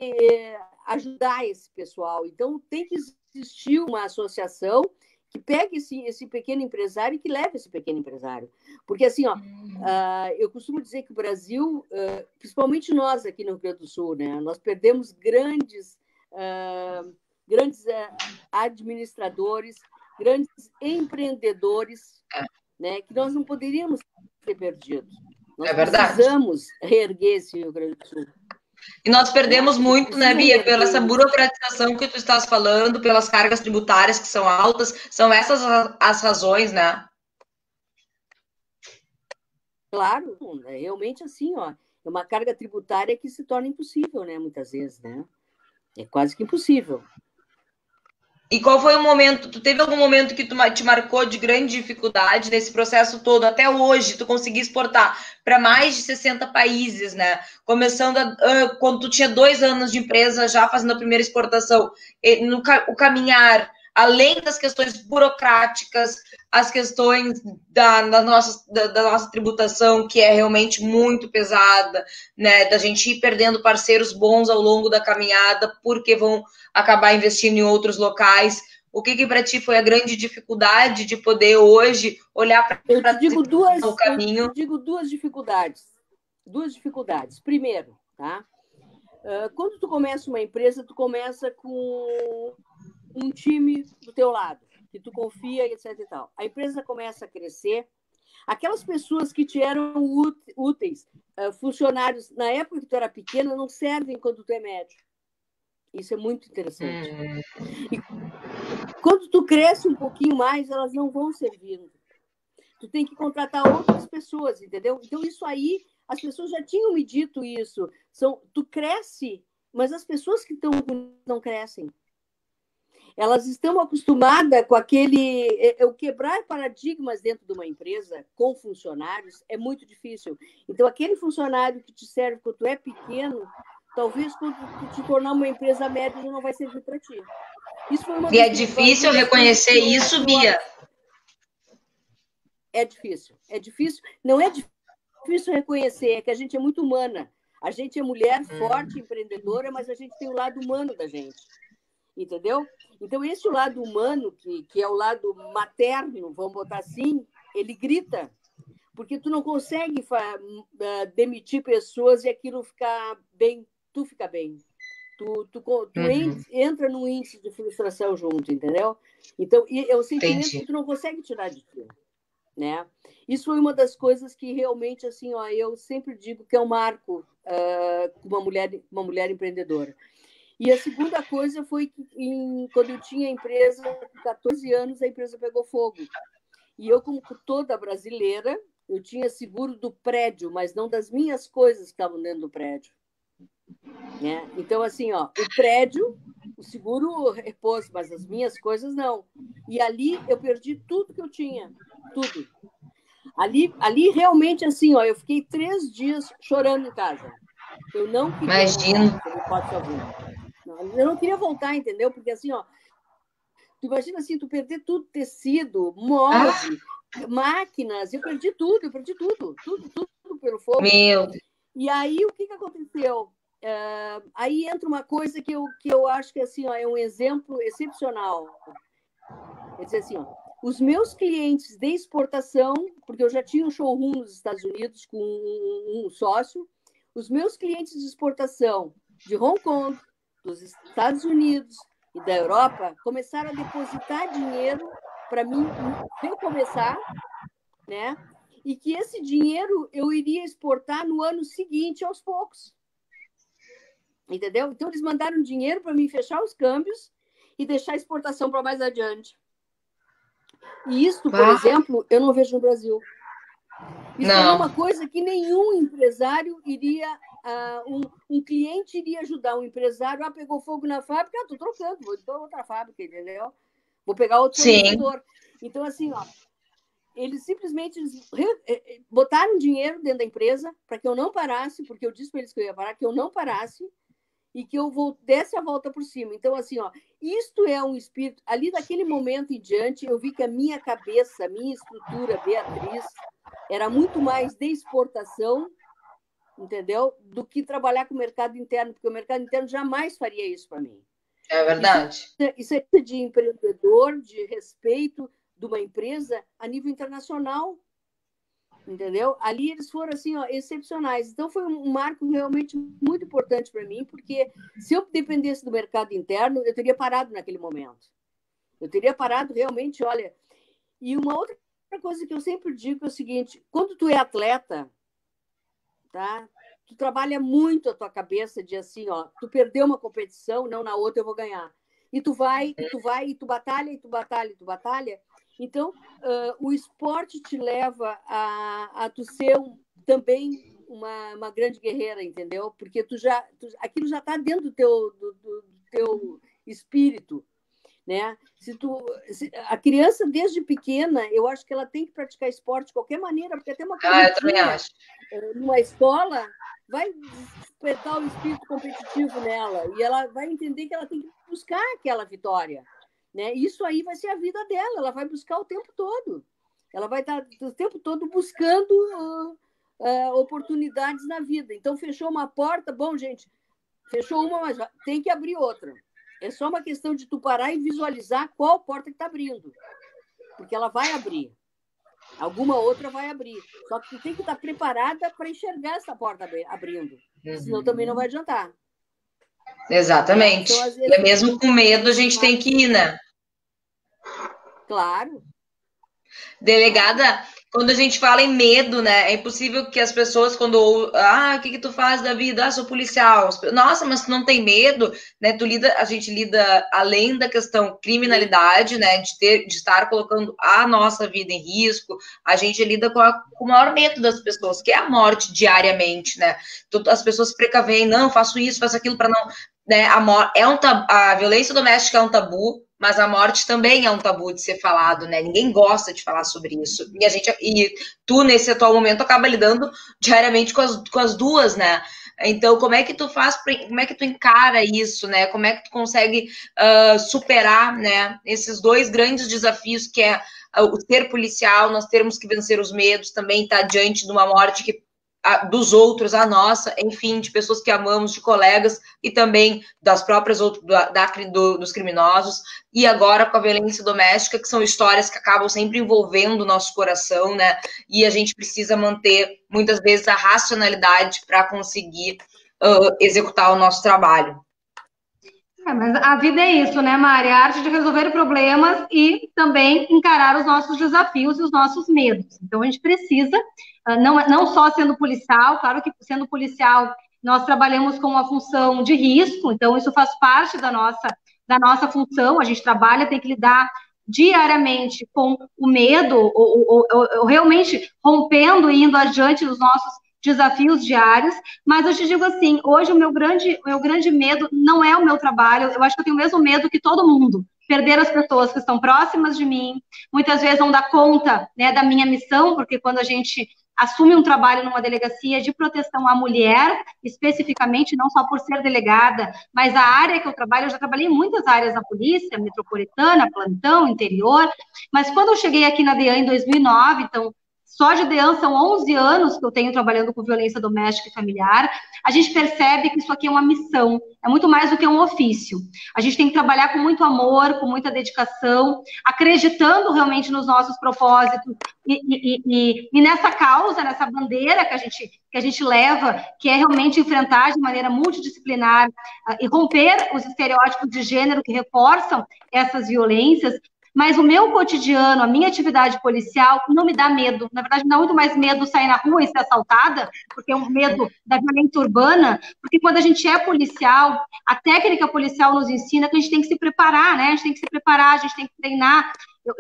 ajudar esse pessoal. Então, tem que existir uma associação que pegue esse pequeno empresário e que leve esse pequeno empresário. Porque, assim, ó, eu costumo dizer que o Brasil, principalmente nós aqui no Rio Grande do Sul, né, nós perdemos grandes administradores, grandes empreendedores, né, que nós não poderíamos ter perdido. Nós precisamos reerguer esse Rio Grande do Sul. E nós perdemos muito, né, Bia, pela essa burocratização que tu estás falando, pelas cargas tributárias que são altas, são essas as razões, né? Claro, é realmente assim, ó, é uma carga tributária que se torna impossível, né, muitas vezes, né? É quase que impossível. E qual foi o momento, tu teve algum momento que te marcou de grande dificuldade nesse processo todo, até hoje, tu conseguir exportar para mais de 60 países, né? Começando quando tu tinha 2 anos de empresa, já fazendo a primeira exportação, o caminhar, além das questões burocráticas, as questões da nossa tributação, que é realmente muito pesada, né? Da gente ir perdendo parceiros bons ao longo da caminhada, porque vão acabar investindo em outros locais. O que para ti foi a grande dificuldade de poder hoje olhar para o caminho? Eu digo duas dificuldades. Primeiro, tá? Quando tu começa uma empresa, tu começa com um time do teu lado, que tu confia, etc e tal. A empresa começa a crescer. Aquelas pessoas que te eram úteis, funcionários, na época que tu era pequena, não servem quando tu é médio. Isso é muito interessante. E quando tu cresce um pouquinho mais, elas não vão servindo. Tu tem que contratar outras pessoas, entendeu? Então, isso aí, as pessoas já tinham me dito isso. Tu cresce, mas as pessoas que estão não crescem. Elas estão acostumadas com o quebrar paradigmas dentro de uma empresa com funcionários é muito difícil. Então, aquele funcionário que te serve quando tu é pequeno, talvez quando tu te tornar uma empresa média, não vai servir para ti. Isso foi e é difícil reconhecer isso, Bia? É difícil. Não é difícil reconhecer, é que a gente é muito humana. A gente é mulher forte, empreendedora, mas a gente tem o lado humano da gente. Entendeu? Então, esse lado humano, que é o lado materno, vamos botar assim, ele grita. Porque tu não consegue demitir pessoas e aquilo ficar bem, tu fica bem. Tu entra num índice de frustração junto, entendeu? Então, é um sentimento que tu não consegue tirar de ti. Né? Isso foi uma das coisas que realmente, assim, ó, eu sempre digo que é um marco uma mulher empreendedora. E a segunda coisa foi que, quando eu tinha a empresa, com 14 anos, a empresa pegou fogo. E eu, como toda brasileira, eu tinha seguro do prédio, mas não das minhas coisas que estavam dentro do prédio. Né? Então, assim, ó, o prédio, o seguro repôs, mas as minhas coisas não. E ali eu perdi tudo que eu tinha, tudo. Ali realmente, assim, ó, eu fiquei 3 dias chorando em casa. Eu não queria voltar, eu não queria voltar, entendeu? Porque assim, ó, tu imagina assim, tu perder tudo, tecido, molde, máquinas, eu perdi tudo pelo fogo. Meu. E aí, o que aconteceu? aí entra uma coisa que eu acho que assim, ó, é um exemplo excepcional. Quer dizer assim, ó, os meus clientes de exportação, porque eu já tinha um showroom nos Estados Unidos com um sócio, os meus clientes de exportação de Hong Kong, dos Estados Unidos e da Europa começaram a depositar dinheiro para mim recomeçar, né? E que esse dinheiro eu iria exportar no ano seguinte aos poucos. Entendeu? Então, eles mandaram dinheiro para mim fechar os câmbios e deixar a exportação para mais adiante. E isso, por exemplo, eu não vejo no Brasil. Isso é uma coisa que nenhum empresário iria... um cliente iria ajudar um empresário, pegou fogo na fábrica, estou trocando, vou para outra fábrica, entendeu? Vou pegar outro fornecedor. Então, assim, ó, eles simplesmente botaram dinheiro dentro da empresa para que eu não parasse, porque eu disse para eles que eu ia parar, que eu não parasse, e que eu desse a volta por cima. Então, assim, ó, isto é um espírito... Ali, daquele momento em diante, eu vi que a minha cabeça, a minha estrutura, Beatriz, era muito mais de exportação, entendeu? Do que trabalhar com o mercado interno, porque o mercado interno jamais faria isso para mim. É verdade. Isso é de empreendedor, de respeito de uma empresa a nível internacional. Entendeu? Ali eles foram assim, ó, excepcionais. Então foi um marco realmente muito importante para mim, porque se eu dependesse do mercado interno, eu teria parado naquele momento. Eu teria parado realmente, olha. E uma outra coisa que eu sempre digo é o seguinte: quando tu é atleta, tá? Tu trabalha muito a tua cabeça de assim, ó, tu perdeu uma competição, não, na outra eu vou ganhar. E tu vai, e tu batalha, e tu batalha, e tu batalha. Então, o esporte te leva a tu ser também uma grande guerreira, entendeu? Porque aquilo já está dentro do teu espírito, né? A criança, desde pequena, eu acho que ela tem que praticar esporte de qualquer maneira, porque até uma corridinha numa escola vai despertar o espírito competitivo nela, e ela vai entender que ela tem que buscar aquela vitória. Né? Isso aí vai ser a vida dela, ela vai buscar o tempo todo. Ela vai estar o tempo todo buscando oportunidades na vida. Então, fechou uma porta, bom, gente, fechou uma, mas tem que abrir outra. É só uma questão de tu parar e visualizar qual porta que está abrindo. Porque ela vai abrir. Alguma outra vai abrir. Só que tu tem que estar preparada para enxergar essa porta abrindo. Senão também não vai adiantar. Exatamente. Então, às vezes, e mesmo com medo, a gente tem que ir, né? Claro. Delegada, quando a gente fala em medo, né? É impossível que as pessoas, quando... o que tu faz da vida? Sou policial. Nossa, mas tu não tem medo, né? A gente lida, além da questão criminalidade, né? De estar colocando a nossa vida em risco, a gente lida com o maior medo das pessoas, que é a morte diariamente, né? As pessoas se precavem, não, faço isso, faço aquilo para não... Né? A violência doméstica é um tabu, mas a morte também é um tabu de ser falado, né? Ninguém gosta de falar sobre isso. E tu, nesse atual momento, acaba lidando diariamente com as duas, né? Então, como é que tu faz, como é que tu encara isso, né? Como é que tu consegue superar, né, esses dois grandes desafios, que é o ser policial, nós termos que vencer os medos, também estar diante de uma morte dos outros, a nossa, enfim, de pessoas que amamos, de colegas, e também das próprias dos criminosos, e agora com a violência doméstica, que são histórias que acabam sempre envolvendo o nosso coração, né? E a gente precisa manter, muitas vezes, a racionalidade para conseguir executar o nosso trabalho. Mas a vida é isso, né, Mari? A arte de resolver problemas e também encarar os nossos desafios e os nossos medos. Então, a gente precisa, não só sendo policial, claro que sendo policial nós trabalhamos com uma função de risco, então isso faz parte da nossa função, a gente trabalha, tem que lidar diariamente com o medo, ou realmente rompendo e indo adiante dos nossos desafios diários, mas eu te digo assim, hoje o meu grande medo não é o meu trabalho, eu acho que eu tenho o mesmo medo que todo mundo, perder as pessoas que estão próximas de mim, muitas vezes não dar conta, né, da minha missão, porque quando a gente assume um trabalho numa delegacia de proteção à mulher, especificamente, não só por ser delegada, mas a área que eu trabalho, eu já trabalhei em muitas áreas da polícia, metropolitana, plantão, interior, mas quando eu cheguei aqui na DEAN em 2009, então, só de DEAN são 11 anos que eu tenho trabalhando com violência doméstica e familiar, a gente percebe que isso aqui é uma missão, é muito mais do que um ofício. A gente tem que trabalhar com muito amor, com muita dedicação, acreditando realmente nos nossos propósitos e nessa causa, nessa bandeira que a gente leva, que é realmente enfrentar de maneira multidisciplinar e romper os estereótipos de gênero que reforçam essas violências. Mas o meu cotidiano, a minha atividade policial, não me dá medo. Na verdade, me dá muito mais medo sair na rua e ser assaltada, porque é um medo da violência urbana, porque quando a gente é policial, a técnica policial nos ensina que a gente tem que se preparar, né? A gente tem que se preparar, a gente tem que treinar.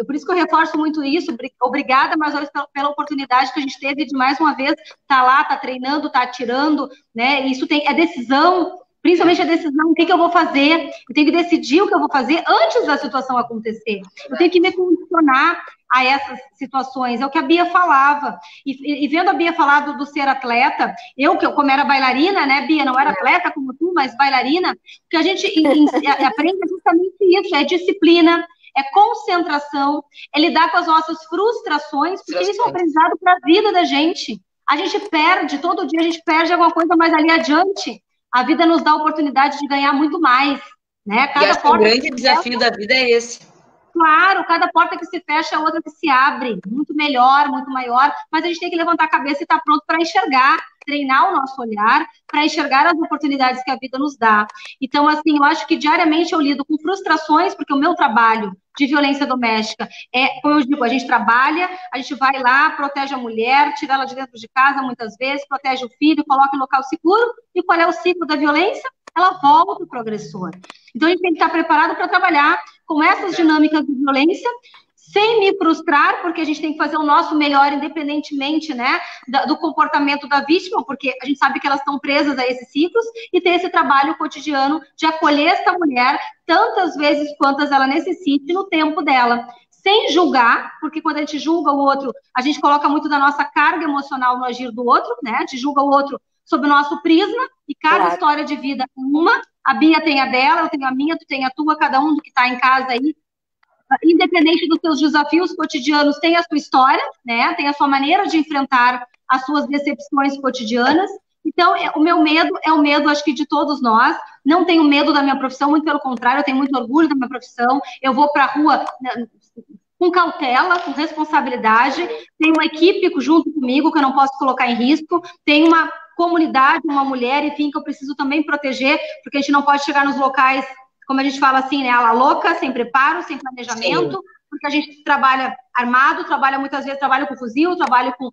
Por isso que eu reforço muito isso. Obrigada, mais uma vez, pela oportunidade que a gente teve de, mais uma vez, estar lá, estar treinando, estar atirando, né? Isso é decisão. Principalmente a decisão, o que eu vou fazer, eu tenho que decidir o que eu vou fazer antes da situação acontecer. Eu tenho que me condicionar a essas situações, é o que a Bia falava. E vendo a Bia falar do ser atleta, como era bailarina, né, Bia, não era atleta como tu, mas bailarina, que a gente aprende justamente isso, é disciplina, é concentração, é lidar com as nossas frustrações, porque isso é um aprendizado para a vida da gente. A gente perde, todo dia a gente perde alguma coisa, mas ali adiante, a vida nos dá a oportunidade de ganhar muito mais, né? E acho que o grande desafio da vida é esse. Claro, cada porta que se fecha é outra que se abre, muito melhor, muito maior, mas a gente tem que levantar a cabeça e estar pronto para enxergar, treinar o nosso olhar, para enxergar as oportunidades que a vida nos dá. Então, assim, eu acho que diariamente eu lido com frustrações, porque o meu trabalho de violência doméstica como eu digo, a gente trabalha, a gente vai lá, protege a mulher, tira ela de dentro de casa muitas vezes, protege o filho, coloca em local seguro, e qual é o ciclo da violência? Ela volta para o agressor. Então, a gente tem que estar preparado para trabalhar com essas dinâmicas de violência, sem me frustrar, porque a gente tem que fazer o nosso melhor, independentemente, né, do comportamento da vítima, porque a gente sabe que elas estão presas a esses ciclos, e ter esse trabalho cotidiano de acolher essa mulher tantas vezes quantas ela necessite no tempo dela. Sem julgar, porque quando a gente julga o outro, a gente coloca muito da nossa carga emocional no agir do outro, né? A gente julga o outro sob o nosso prisma, e cada história de vida é uma. A Bia tem a dela, eu tenho a minha, tu tem a tua, cada um que está em casa aí, independente dos seus desafios cotidianos, tem a sua história, né? Tem a sua maneira de enfrentar as suas decepções cotidianas. Então, o meu medo é o medo, acho que, de todos nós. Não tenho medo da minha profissão, muito pelo contrário, eu tenho muito orgulho da minha profissão. Eu vou para a rua com cautela, com responsabilidade. Tem uma equipe junto comigo que eu não posso colocar em risco. Tem uma comunidade, uma mulher, enfim, que eu preciso também proteger, porque a gente não pode chegar nos locais, como a gente fala assim, né, a la louca, sem preparo, sem planejamento, porque a gente trabalha armado, muitas vezes trabalha com fuzil, trabalha com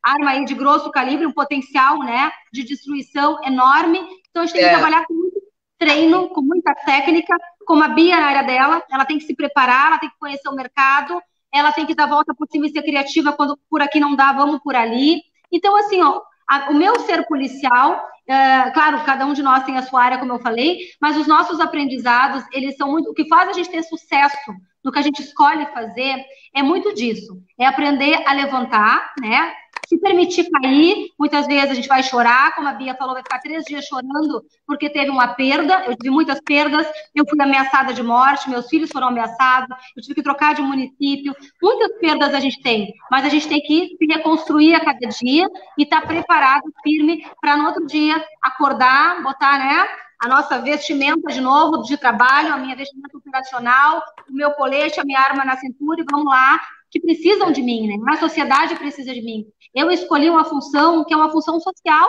arma aí de grosso calibre, um potencial, né, de destruição enorme. Então a gente tem que trabalhar com muito treino, com muita técnica, como a Bia na área dela, ela tem que se preparar, ela tem que conhecer o mercado, ela tem que dar a volta por cima e ser criativa, quando por aqui não dá, vamos por ali. Então, assim, ó, o meu ser policial, claro, cada um de nós tem a sua área, como eu falei, mas os nossos aprendizados, eles são muito... O que faz a gente ter sucesso no que a gente escolhe fazer é muito disso. É aprender a levantar, né? Se permitir cair, muitas vezes a gente vai chorar, como a Bia falou, vai ficar 3 dias chorando porque teve uma perda. Eu tive muitas perdas, eu fui ameaçada de morte, meus filhos foram ameaçados, eu tive que trocar de município. Muitas perdas a gente tem, mas a gente tem que se reconstruir a cada dia e estar preparado, firme, para no outro dia acordar, botar, né, a nossa vestimenta de novo, de trabalho, a minha vestimenta operacional, o meu colete, a minha arma na cintura, e vamos lá, que precisam de mim, né? A sociedade precisa de mim. Eu escolhi uma função que é uma função social.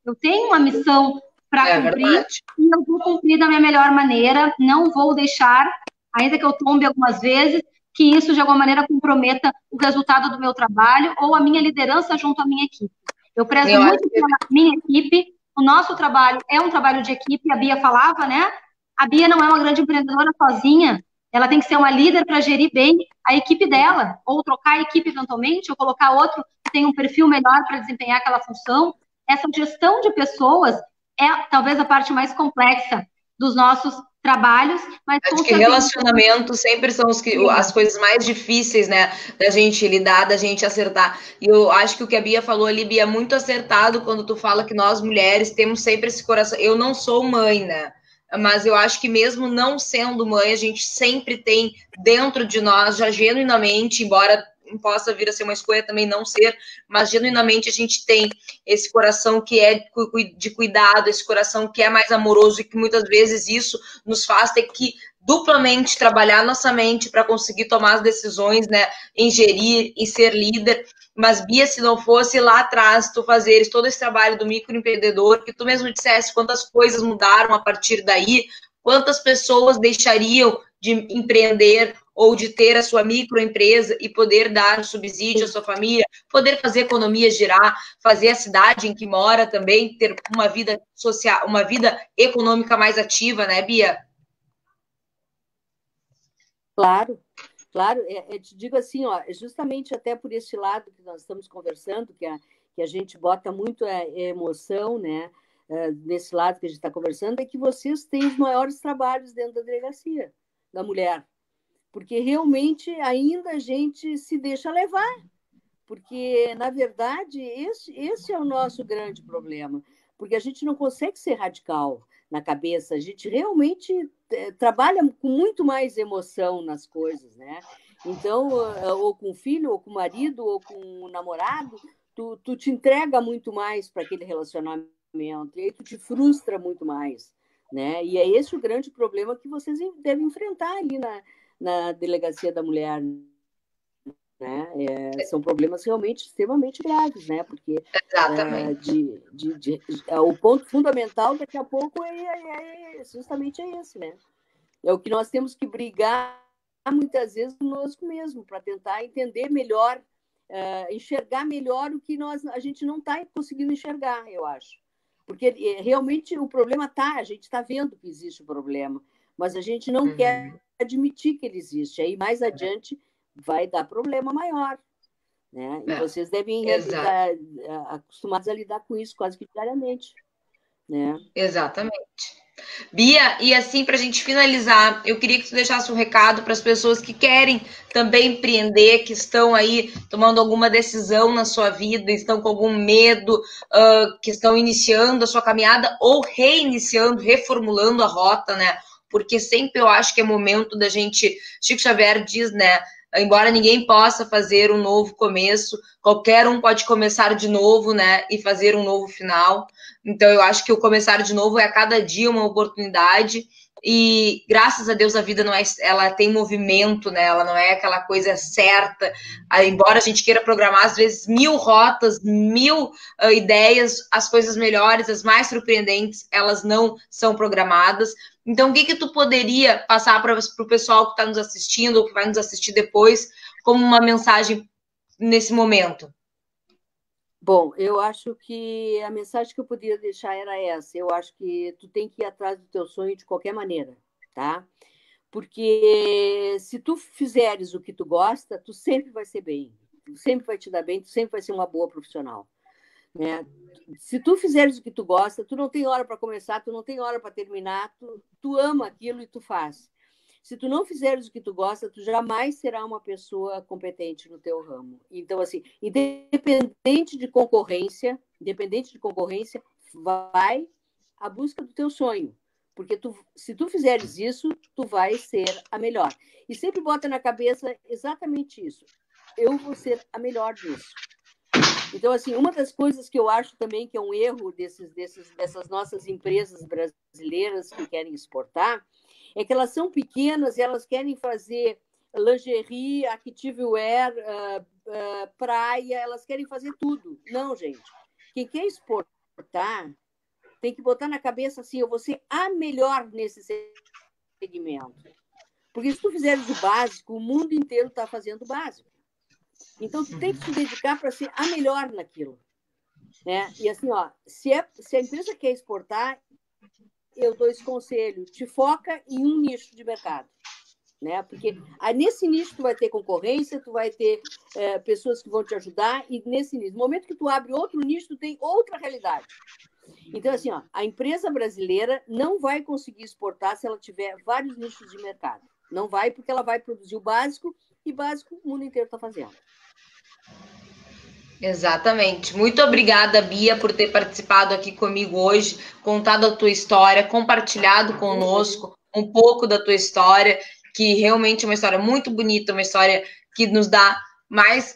Eu tenho uma missão para cumprir, verdade. E eu vou cumprir da minha melhor maneira. Não vou deixar, ainda que eu tombe algumas vezes, que isso de alguma maneira comprometa o resultado do meu trabalho ou a minha liderança junto à minha equipe. Eu prezo muito pela minha equipe. O nosso trabalho é um trabalho de equipe. A Bia falava, né? A Bia não é uma grande empreendedora sozinha. Ela tem que ser uma líder para gerir bem a equipe dela, ou trocar a equipe eventualmente, ou colocar outro que tem um perfil melhor para desempenhar aquela função. Essa gestão de pessoas é talvez a parte mais complexa dos nossos trabalhos, mas acho que relacionamentos sempre são as coisas mais difíceis, né, da gente lidar, da gente acertar. E eu acho que o que a Bia falou ali, Bia, é muito acertado quando tu fala que nós mulheres temos sempre esse coração. Eu não sou mãe, né? Mas eu acho que mesmo não sendo mãe, a gente sempre tem dentro de nós, já genuinamente, embora possa vir a ser uma escolha também não ser, mas genuinamente a gente tem esse coração que é de cuidado, esse coração que é mais amoroso e que muitas vezes isso nos faz ter que duplamente trabalhar nossa mente para conseguir tomar as decisões, né, ingerir e ser líder. Mas, Bia, se não fosse lá atrás tu fazeres todo esse trabalho do microempreendedor, que tu mesmo dissesse quantas coisas mudaram a partir daí, quantas pessoas deixariam de empreender ou de ter a sua microempresa e poder dar subsídio à sua família, poder fazer a economia girar, fazer a cidade em que mora também ter uma vida social, uma vida econômica mais ativa, né, Bia? Claro, claro. Eu te digo assim, ó, justamente até por esse lado que nós estamos conversando, que a gente bota muito emoção, né? Nesse lado que a gente está conversando, é que vocês têm os maiores trabalhos dentro da delegacia da mulher, porque realmente ainda a gente se deixa levar, porque, na verdade, esse é o nosso grande problema, porque a gente não consegue ser radical na cabeça, a gente realmente trabalha com muito mais emoção nas coisas, né? Então, ou com o filho, ou com o marido, ou com o namorado, tu te entrega muito mais para aquele relacionamento, e aí tu te frustra muito mais, né? E é esse o grande problema que vocês devem enfrentar ali na Delegacia da Mulher, né? São problemas realmente extremamente graves, né? Porque o ponto fundamental daqui a pouco justamente esse, né? É o que nós temos que brigar muitas vezes conosco mesmo, para tentar entender melhor, enxergar melhor o que a gente não está conseguindo enxergar, eu acho. Porque realmente o problema a gente está vendo que existe o problema, mas a gente não quer admitir que ele existe. Aí mais adiante vai dar problema maior, né? E vocês devem estar acostumados a lidar com isso quase que diariamente, né? Exatamente. Bia, e assim, para a gente finalizar, eu queria que tu deixasse um recado para as pessoas que querem também empreender, que estão aí tomando alguma decisão na sua vida, estão com algum medo, que estão iniciando a sua caminhada ou reiniciando, reformulando a rota, né? Porque sempre eu acho que é momento da gente... Chico Xavier diz, né? Embora ninguém possa fazer um novo começo, qualquer um pode começar de novo, né? E fazer um novo final. Então, eu acho que o começar de novo é a cada dia uma oportunidade. E, graças a Deus, a vida não é... Ela tem movimento, né? Ela não é aquela coisa certa. Embora a gente queira programar, às vezes, 1000 rotas, 1000 ideias, as coisas melhores, as mais surpreendentes, elas não são programadas. Então, o que tu poderia passar para o pessoal que está nos assistindo ou que vai nos assistir depois como uma mensagem nesse momento? Bom, eu acho que a mensagem que eu poderia deixar era essa. Eu acho que tu tem que ir atrás do teu sonho de qualquer maneira, tá? Porque se tu fizeres o que tu gosta, tu sempre vai ser bem. Tu sempre vai te dar bem, tu sempre vai ser uma boa profissional, né? Se tu fizeres o que tu gosta, tu não tem hora para começar, tu não tem hora para terminar, tu ama aquilo e tu faz. Se tu não fizeres o que tu gosta, tu jamais será uma pessoa competente no teu ramo. Então, assim, independente de concorrência, vai à busca do teu sonho. Porque se tu fizeres isso, tu vai ser a melhor. E sempre bota na cabeça exatamente isso. Eu vou ser a melhor nisso. Então, assim, uma das coisas que eu acho também que é um erro dessas nossas empresas brasileiras que querem exportar é que elas são pequenas e elas querem fazer lingerie, activewear, praia, elas querem fazer tudo. Não, gente. Quem quer exportar tem que botar na cabeça assim, eu vou ser a melhor nesse segmento. Porque se tu fizeres o básico, o mundo inteiro está fazendo o básico. Então, tu tem que se dedicar para ser a melhor naquilo, né? E assim, ó, se a empresa quer exportar, eu dou esse conselho, te foca em um nicho de mercado, né? Porque nesse nicho tu vai ter concorrência, tu vai ter pessoas que vão te ajudar, e nesse nicho, no momento que tu abre outro nicho, tu tem outra realidade. Então, assim, ó, a empresa brasileira não vai conseguir exportar se ela tiver vários nichos de mercado. Não vai, porque ela vai produzir o básico, e básico o mundo inteiro está fazendo. Exatamente. Muito obrigada, Bia, por ter participado aqui comigo hoje, contado a tua história, compartilhado conosco um pouco da tua história, que realmente é uma história muito bonita, uma história que nos dá mas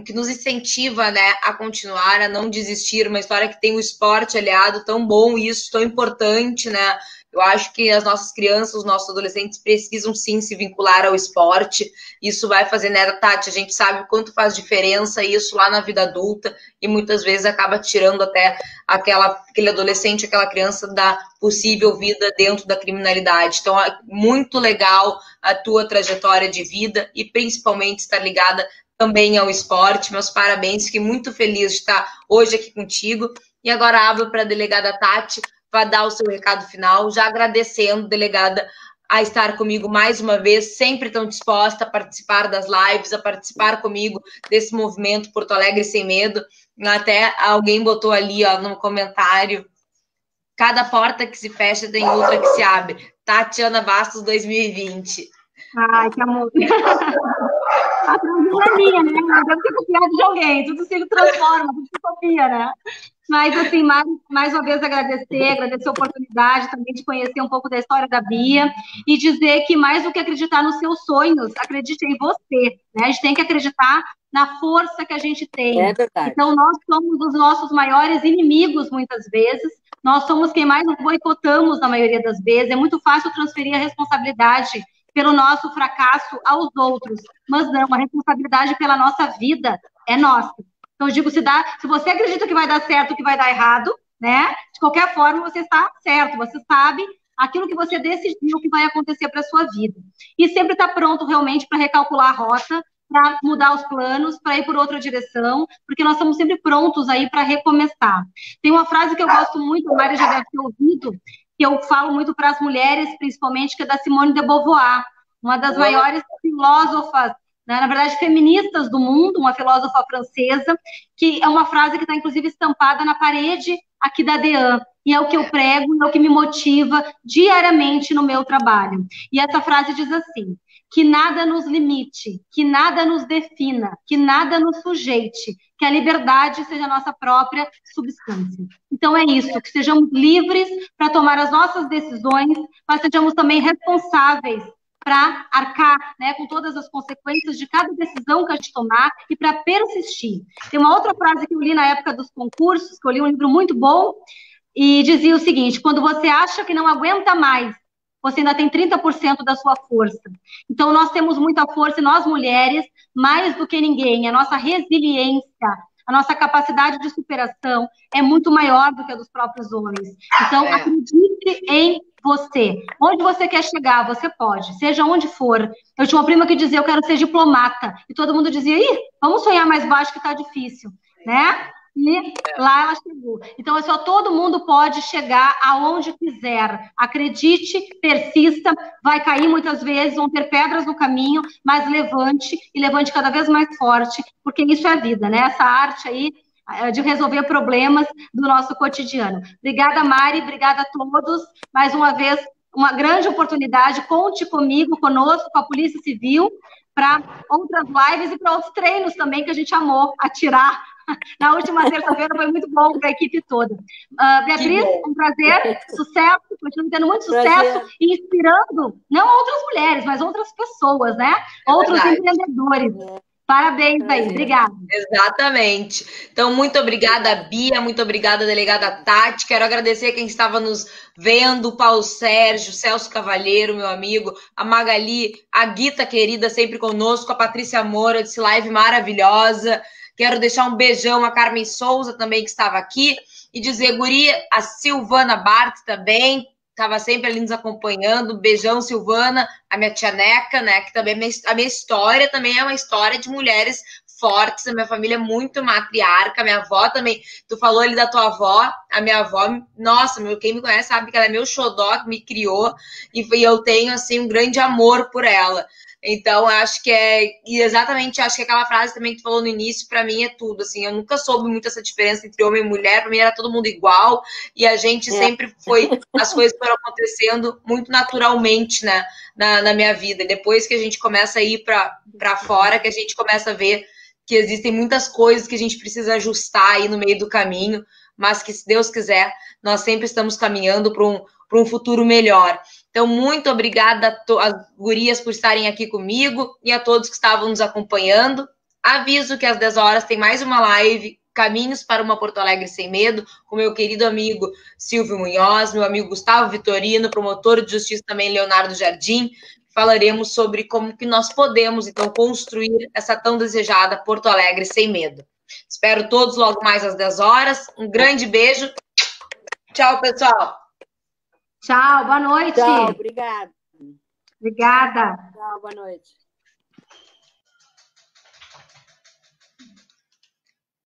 que nos incentiva, né, a continuar, a não desistir, uma história que tem o esporte aliado, tão bom isso, tão importante, né? Eu acho que as nossas crianças, os nossos adolescentes precisam sim se vincular ao esporte. Isso vai fazer, né, Tati? A gente sabe o quanto faz diferença isso lá na vida adulta e muitas vezes acaba tirando até aquele adolescente, aquela criança da possível vida dentro da criminalidade. Então, é muito legal a tua trajetória de vida e principalmente estar ligada também ao esporte. Meus parabéns, fiquei muito feliz de estar hoje aqui contigo. E agora abro para a delegada Tati, vai dar o seu recado final, já agradecendo, delegada, a estar comigo mais uma vez, sempre tão disposta a participar das lives, a participar comigo desse movimento Porto Alegre Sem Medo. Até alguém botou ali, ó, no comentário, cada porta que se fecha tem outra que se abre. Tatiana Bastos 2020. Ai, que amor. A transição é minha, né? Eu devo ter copiado de alguém, tudo se transforma, tudo se copia, né? Mas, assim, mais uma vez agradecer a oportunidade também de conhecer um pouco da história da Bia e dizer que, mais do que acreditar nos seus sonhos, acredite em você, né? A gente tem que acreditar na força que a gente tem. É verdade. Então, nós somos os nossos maiores inimigos, muitas vezes. Nós somos quem mais nos boicotamos, na maioria das vezes. É muito fácil transferir a responsabilidade pelo nosso fracasso aos outros. Mas não, a responsabilidade pela nossa vida é nossa. Então, eu digo, se você acredita que vai dar certo ou que vai dar errado, né? De qualquer forma, você está certo, você sabe aquilo que você decidiu que vai acontecer para a sua vida. E sempre está pronto, realmente, para recalcular a rota, para mudar os planos, para ir por outra direção, porque nós estamos sempre prontos aí para recomeçar. Tem uma frase que eu gosto muito, a Mari já deve ter ouvido, que eu falo muito para as mulheres, principalmente, que é da Simone de Beauvoir, uma das maiores filósofas, na verdade, feministas do mundo, uma filósofa francesa, que é uma frase que está, inclusive, estampada na parede aqui da DEAN, e é o que eu prego, e é o que me motiva diariamente no meu trabalho. E essa frase diz assim, que nada nos limite, que nada nos defina, que nada nos sujeite, que a liberdade seja a nossa própria substância. Então é isso, que sejamos livres para tomar as nossas decisões, mas sejamos também responsáveis para arcar, né, com todas as consequências de cada decisão que a gente tomar e para persistir. Tem uma outra frase que eu li na época dos concursos, que eu li um livro muito bom, e dizia o seguinte, quando você acha que não aguenta mais, você ainda tem 30% da sua força. Então, nós temos muita força, nós mulheres, mais do que ninguém, a nossa resiliência, a nossa capacidade de superação é muito maior do que a dos próprios homens. Então, acredite em você. Onde você quer chegar, você pode, seja onde for. Eu tinha uma prima que dizia, eu quero ser diplomata. E todo mundo dizia, vamos sonhar mais baixo que está difícil, né? E lá ela chegou. Então, é só todo mundo pode chegar aonde quiser. Acredite, persista, vai cair muitas vezes, vão ter pedras no caminho, mas levante, e levante cada vez mais forte, porque isso é a vida, né? Essa arte aí de resolver problemas do nosso cotidiano. Obrigada, Mari, obrigada a todos. Mais uma vez, uma grande oportunidade. Conte comigo, conosco, com a Polícia Civil, para outras lives e para outros treinos também, que a gente amou atirar. Na última terça-feira foi muito bom para a equipe toda. Beatriz, um prazer, sucesso, continuo tendo muito sucesso e inspirando, não outras mulheres, mas outras pessoas, né? Outros empreendedores. Parabéns aí, obrigada. Exatamente. Então, muito obrigada, Bia, muito obrigada, delegada Tati. Quero agradecer quem estava nos vendo, o Paulo Sérgio, Celso Cavalheiro, meu amigo, a Magali, a Guita querida, sempre conosco, a Patrícia Moura, desse live maravilhosa. Quero deixar um beijão a Carmen Souza também, que estava aqui, e dizer, guria, a Silvana Bart também, estava sempre ali nos acompanhando. Beijão, Silvana, a minha tia Neca, né, que também a minha história também é uma história de mulheres fortes, a minha família é muito matriarca, a minha avó também, tu falou ali da tua avó, a minha avó, nossa, quem me conhece sabe que ela é meu xodó, que me criou, e eu tenho, assim, um grande amor por ela. Então, acho que exatamente, acho que aquela frase também que tu falou no início, para mim é tudo, assim, eu nunca soube muito essa diferença entre homem e mulher, para mim era todo mundo igual, e a gente sempre as coisas foram acontecendo muito naturalmente, né, na minha vida, e depois que a gente começa a ir para fora, que a gente começa a ver que existem muitas coisas que a gente precisa ajustar aí no meio do caminho, mas que, se Deus quiser, nós sempre estamos caminhando para um futuro melhor. Então, muito obrigada às gurias por estarem aqui comigo e a todos que estavam nos acompanhando. Aviso que às 10 horas tem mais uma live, Caminhos para uma Porto Alegre Sem Medo, com meu querido amigo Silvio Munhoz, meu amigo Gustavo Vitorino, promotor de justiça também Leonardo Jardim. Falaremos sobre como que nós podemos, então, construir essa tão desejada Porto Alegre Sem Medo. Espero todos logo mais às 10 horas. Um grande beijo. Tchau, pessoal. Tchau, boa noite. Tchau, obrigada. Obrigada. Tchau, boa noite.